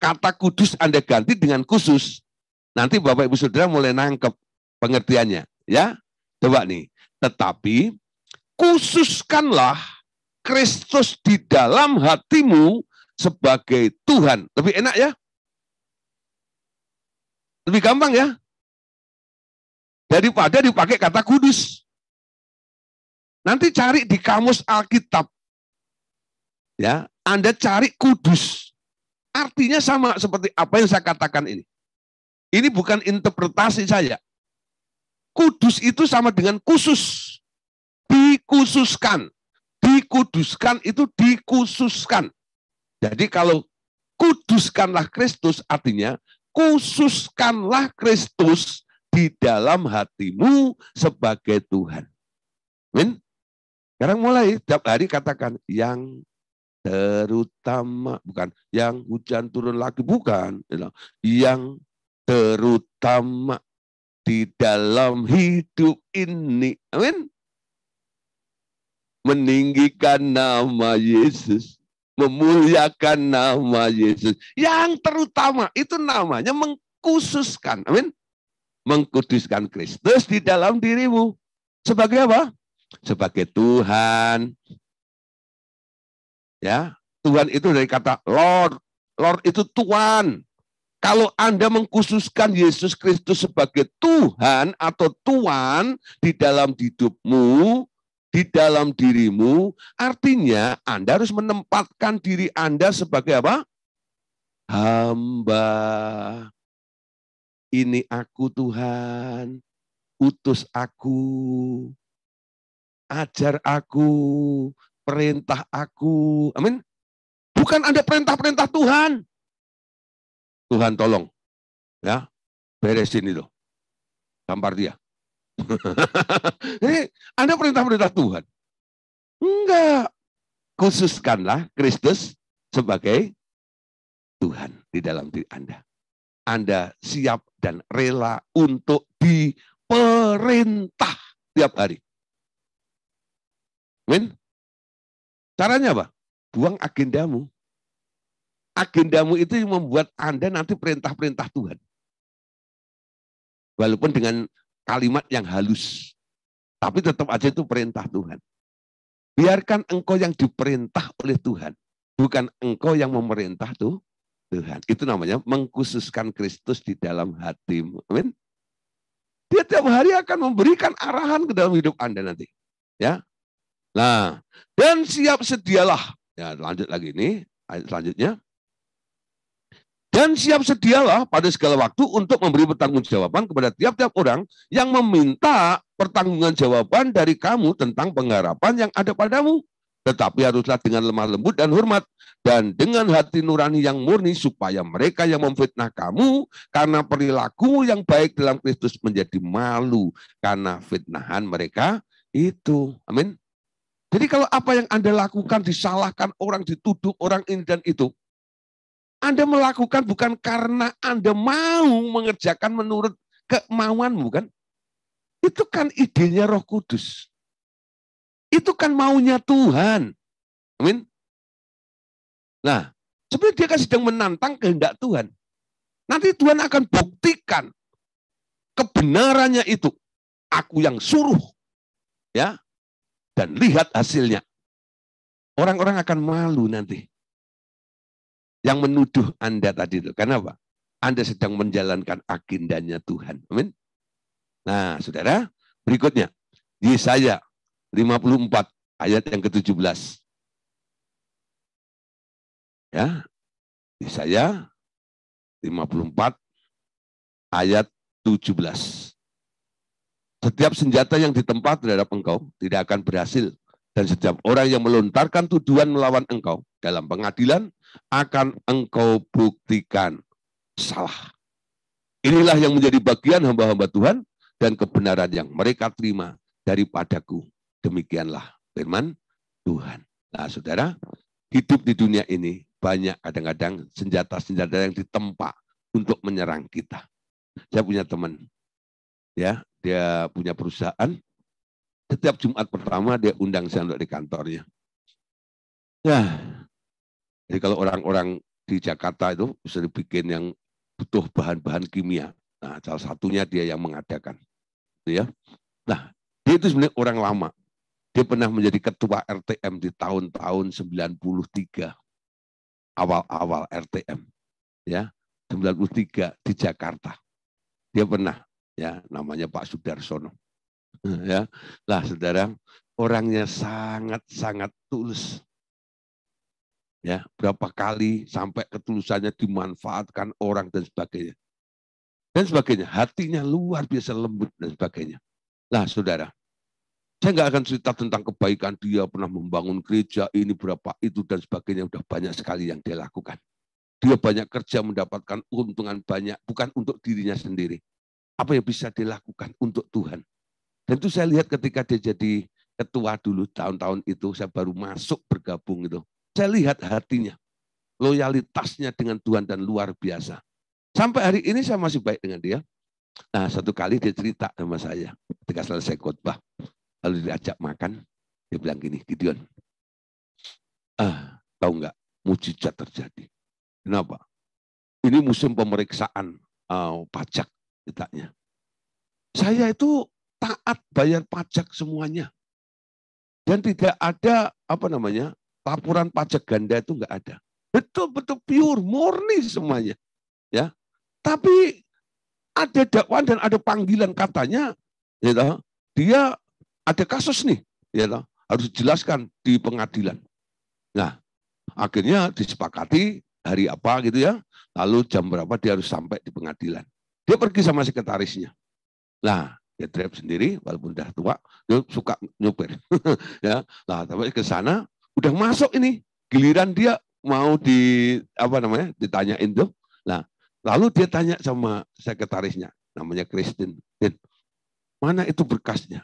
kata kudus Anda ganti dengan khusus, nanti Bapak Ibu Saudara mulai nangkep pengertiannya. Ya, Coba nih, tetapi khususkanlah Kristus di dalam hatimu sebagai Tuhan. Lebih enak ya? Lebih gampang ya? Daripada dipakai kata kudus. Nanti cari di kamus Alkitab. Ya, Anda cari kudus. Artinya sama seperti apa yang saya katakan ini. Ini bukan interpretasi saya. Kudus itu sama dengan khusus. Dikhususkan. Dikuduskan itu dikhususkan. Jadi kalau kuduskanlah Kristus artinya khususkanlah Kristus di dalam hatimu sebagai Tuhan. Amin. Sekarang mulai tiap hari katakan yang terutama, bukan yang hujan turun lagi, bukan. Yang terutama di dalam hidup ini. Amin. Meninggikan nama Yesus. Memuliakan nama Yesus. Yang terutama itu namanya mengkhususkan. Amin. Mengkuduskan Kristus di dalam dirimu. Sebagai apa? Sebagai Tuhan. Ya, Tuhan itu dari kata Lord. Lord itu Tuhan. Kalau Anda mengkhususkan Yesus Kristus sebagai Tuhan atau Tuan di dalam hidupmu, di dalam dirimu, artinya Anda harus menempatkan diri Anda sebagai apa? Hamba. Ini aku Tuhan, utus aku, ajar aku, perintah aku. Amin. Bukan Anda perintah-perintah Tuhan. Tuhan tolong, ya, beresin itu. Gampar dia. Jadi Anda perintah-perintah Tuhan. Enggak. Khususkanlah Kristus sebagai Tuhan di dalam diri Anda. Anda siap dan rela untuk diperintah tiap hari. Amin. Caranya apa? Buang agendamu. Agendamu itu yang membuat Anda nanti perintah-perintah Tuhan. Walaupun dengan kalimat yang halus. Tapi tetap aja itu perintah Tuhan. Biarkan engkau yang diperintah oleh Tuhan. Bukan engkau yang memerintah Tuhan. Itu namanya mengkhususkan Kristus di dalam hatimu. Amin. Dia tiap hari akan memberikan arahan ke dalam hidup Anda nanti. Ya. Nah, dan siap sedialah. Ya, lanjut lagi nih, ayat selanjutnya. Dan siap sedialah pada segala waktu untuk memberi pertanggungjawaban kepada tiap-tiap orang yang meminta pertanggungjawaban dari kamu tentang pengharapan yang ada padamu. Tetapi haruslah dengan lemah lembut dan hormat, dan dengan hati nurani yang murni, supaya mereka yang memfitnah kamu karena perilaku yang baik dalam Kristus menjadi malu karena fitnahan mereka itu. Amin. Jadi kalau apa yang Anda lakukan disalahkan orang, dituduh orang ini dan itu, Anda melakukan bukan karena Anda mau mengerjakan menurut kemauanmu, kan? Itu kan idenya Roh Kudus. Itu kan maunya Tuhan. Amin. Nah, sebenarnya dia kan sedang menantang kehendak Tuhan. Nanti Tuhan akan buktikan kebenarannya itu. Aku yang suruh. Ya. Dan lihat hasilnya. Orang-orang akan malu nanti. Yang menuduh Anda tadi itu. Kenapa? Anda sedang menjalankan agendanya Tuhan. Amin. Nah, saudara, berikutnya. Yesaya 54 ayat yang ke-17. Ya. Yesaya 54 ayat 17. Setiap senjata yang ditempa terhadap engkau tidak akan berhasil. Dan setiap orang yang melontarkan tuduhan melawan engkau dalam pengadilan akan engkau buktikan salah. Inilah yang menjadi bagian hamba-hamba Tuhan dan kebenaran yang mereka terima daripadaku. Demikianlah firman Tuhan. Nah, saudara, hidup di dunia ini banyak kadang-kadang senjata-senjata yang ditempa untuk menyerang kita. Saya punya teman, ya, dia punya perusahaan. Setiap Jumat pertama dia undang saya untuk di kantornya. Ya, jadi kalau orang-orang di Jakarta itu bisa dibikin yang butuh bahan-bahan kimia. Nah, salah satunya dia yang mengadakan. Ya. Nah, Dia itu sebenarnya orang lama. Dia pernah menjadi ketua RTM di tahun-tahun 93. Awal-awal RTM. Ya, 93 di Jakarta. Dia pernah, ya, namanya Pak Sudarsono. Ya, lah saudara, orangnya sangat-sangat tulus. Ya, berapa kali sampai ketulusannya dimanfaatkan orang dan sebagainya. Dan sebagainya, hatinya luar biasa lembut dan sebagainya. Lah saudara, saya nggak akan cerita tentang kebaikan dia pernah membangun gereja ini berapa itu dan sebagainya, udah banyak sekali yang dia lakukan. Dia banyak kerja mendapatkan keuntungan banyak, bukan untuk dirinya sendiri. Apa yang bisa dilakukan untuk Tuhan. Dan itu saya lihat ketika dia jadi ketua dulu tahun-tahun itu, saya baru masuk bergabung itu. Saya lihat hatinya, loyalitasnya dengan Tuhan dan luar biasa. Sampai hari ini saya masih baik dengan dia. Nah, satu kali dia cerita sama saya ketika selesai khotbah. Lalu diajak makan, dia bilang gini, Gideon, tahu nggak, mujizat terjadi. Kenapa? Ini musim pemeriksaan pajak, ditanya. Saya itu taat bayar pajak semuanya. Dan tidak ada, laporan pajak ganda itu nggak ada. Betul-betul pure, murni semuanya. Ya, tapi ada dakwaan dan ada panggilan katanya, ya, dia ada kasus nih, ya, harus dijelaskan di pengadilan. Nah, akhirnya disepakati hari apa gitu ya, lalu jam berapa dia harus sampai di pengadilan. Dia pergi sama sekretarisnya. Nah, dia drive sendiri, walaupun udah tua, dia suka nyopir. Ya, nah, tapi ke sana udah masuk ini, giliran dia mau ditanyain tuh. Nah, lalu dia tanya sama sekretarisnya, namanya Christine, mana itu berkasnya?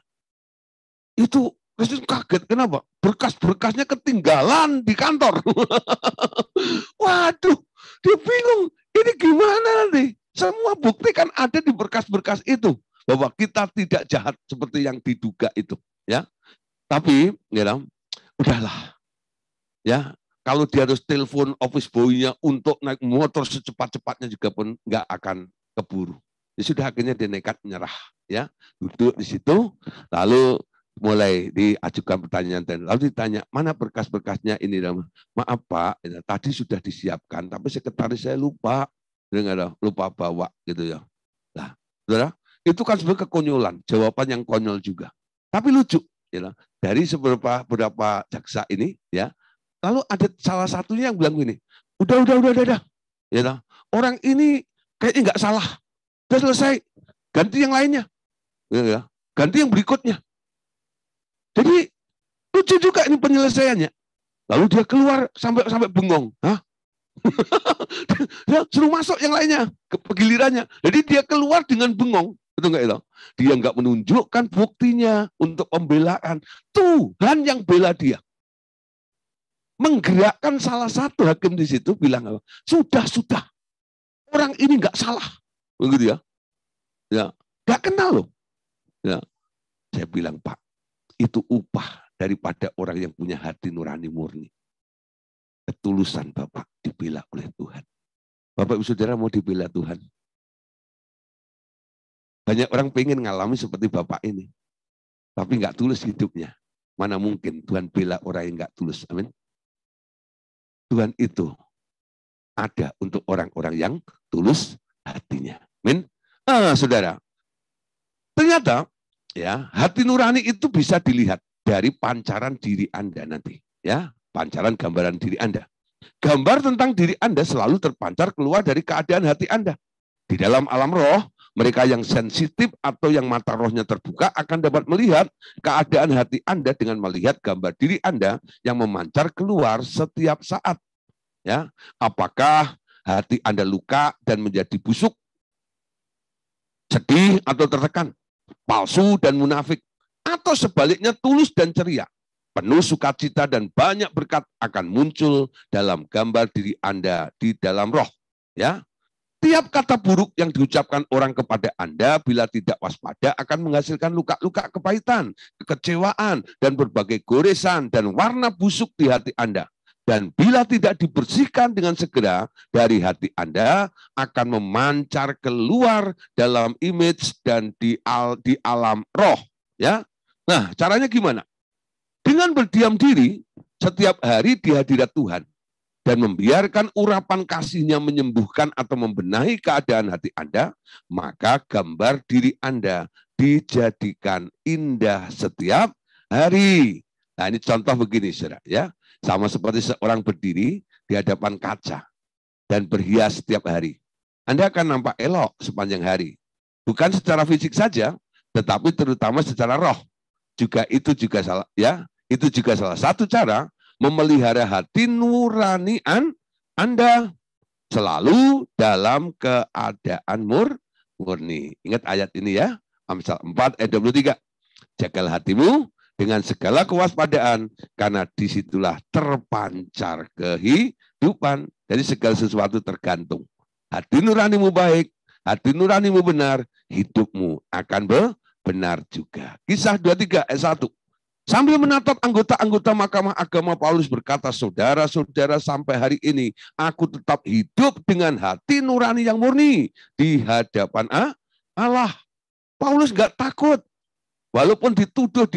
Itu Kristus kaget, kenapa? Berkas-berkasnya ketinggalan di kantor. Waduh, dia bingung, ini gimana nanti? Semua bukti kan ada di berkas-berkas itu, bahwa kita tidak jahat seperti yang diduga itu. Ya, tapi ya, udahlah. Ya, kalau dia harus telepon office boy-nya untuk naik motor secepat-cepatnya juga pun nggak akan keburu. Ya sudah, akhirnya dia nekat menyerah. Ya, duduk di situ, lalu mulai diajukan pertanyaan dan lalu ditanya, mana berkas-berkasnya ini? Maaf Pak, tadi sudah disiapkan, tapi sekretaris saya lupa, lupa bawa gitu ya. Nah, saudara, itu kan sebenarnya kekonyolan, jawaban yang konyol juga, tapi lucu. Ya, dari beberapa jaksa ini, ya, lalu ada salah satunya yang bilang gini, udah, ya, orang ini kayaknya nggak salah, udah selesai, ganti yang lainnya, ya, ganti yang berikutnya. Jadi lucu juga ini penyelesaiannya. Lalu dia keluar sampai bengong. Hah? Dia suruh masuk yang lainnya ke gilirannya. Jadi dia keluar dengan bengong. Betul nggak itu? Dia nggak menunjukkan buktinya untuk pembelaan. Tuhan yang bela dia. Menggerakkan salah satu hakim di situ bilang, sudah. Orang ini nggak salah. Begitu ya. Ya, nggak kenal loh. Ya. Saya bilang, Pak, itu upah daripada orang yang punya hati nurani murni. Ketulusan Bapak dibela oleh Tuhan. Bapak Ibu Saudara mau dibela Tuhan? Banyak orang pengen ngalami seperti Bapak ini. Tapi nggak tulus hidupnya. Mana mungkin Tuhan bela orang yang nggak tulus. Amin. Tuhan itu ada untuk orang-orang yang tulus hatinya. Amin. Saudara, ternyata ya, hati nurani itu bisa dilihat dari pancaran diri Anda nanti. Ya, pancaran gambaran diri Anda. Gambar tentang diri Anda selalu terpancar keluar dari keadaan hati Anda. Di dalam alam roh, mereka yang sensitif atau yang mata rohnya terbuka akan dapat melihat keadaan hati Anda dengan melihat gambar diri Anda yang memancar keluar setiap saat. Ya, apakah hati Anda luka dan menjadi busuk, sedih atau tertekan, palsu dan munafik, atau sebaliknya tulus dan ceria, penuh sukacita dan banyak berkat akan muncul dalam gambar diri Anda di dalam roh. Ya, tiap kata buruk yang diucapkan orang kepada Anda bila tidak waspada akan menghasilkan luka-luka kepahitan, kekecewaan, dan berbagai goresan dan warna busuk di hati Anda. Dan bila tidak dibersihkan dengan segera dari hati Anda, akan memancar keluar dalam image dan di alam roh. Ya, Nah, caranya gimana? Dengan berdiam diri setiap hari di hadirat Tuhan dan membiarkan urapan kasih-Nya menyembuhkan atau membenahi keadaan hati Anda, maka gambar diri Anda dijadikan indah setiap hari. Nah, ini contoh begini, saudara, ya. Sama seperti seorang berdiri di hadapan kaca dan berhias setiap hari. Anda akan nampak elok sepanjang hari. Bukan secara fisik saja, tetapi terutama secara roh. Itu juga salah satu cara memelihara hati nurani Anda selalu dalam keadaan murni. Ingat ayat ini ya, Amsal 4 ayat 23. Jagalah hatimu dengan segala kewaspadaan, karena disitulah terpancar kehidupan. Jadi segala sesuatu tergantung. Hati nuranimu baik, hati nuranimu benar, hidupmu akan benar juga. Kisah 23 ayat 1. Sambil menatap anggota-anggota Mahkamah Agama, Paulus berkata, saudara-saudara, sampai hari ini aku tetap hidup dengan hati nurani yang murni di hadapan Allah. Paulus nggak takut. Walaupun dituduh,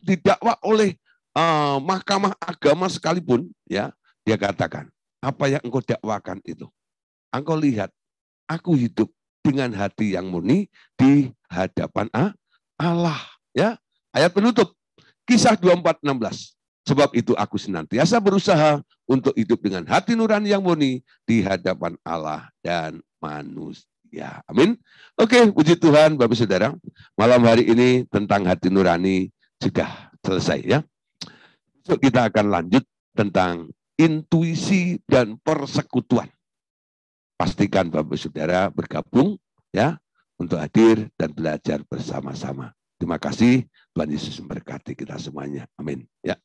didakwa oleh Mahkamah Agama sekalipun, ya, dia katakan, apa yang engkau dakwakan itu? Engkau lihat, aku hidup dengan hati yang murni di hadapan Allah. Ya, ayat penutup, Kisah 24:16. Sebab itu aku senantiasa berusaha untuk hidup dengan hati nurani yang murni di hadapan Allah dan manusia. Amin. Oke, puji Tuhan Bapak Saudara. Malam hari ini tentang hati nurani sudah selesai ya. Besok kita akan lanjut tentang intuisi dan persekutuan. Pastikan Bapak Saudara bergabung ya untuk hadir dan belajar bersama-sama. Terima kasih, Tuhan Yesus memberkati kita semuanya. Amin. Ya.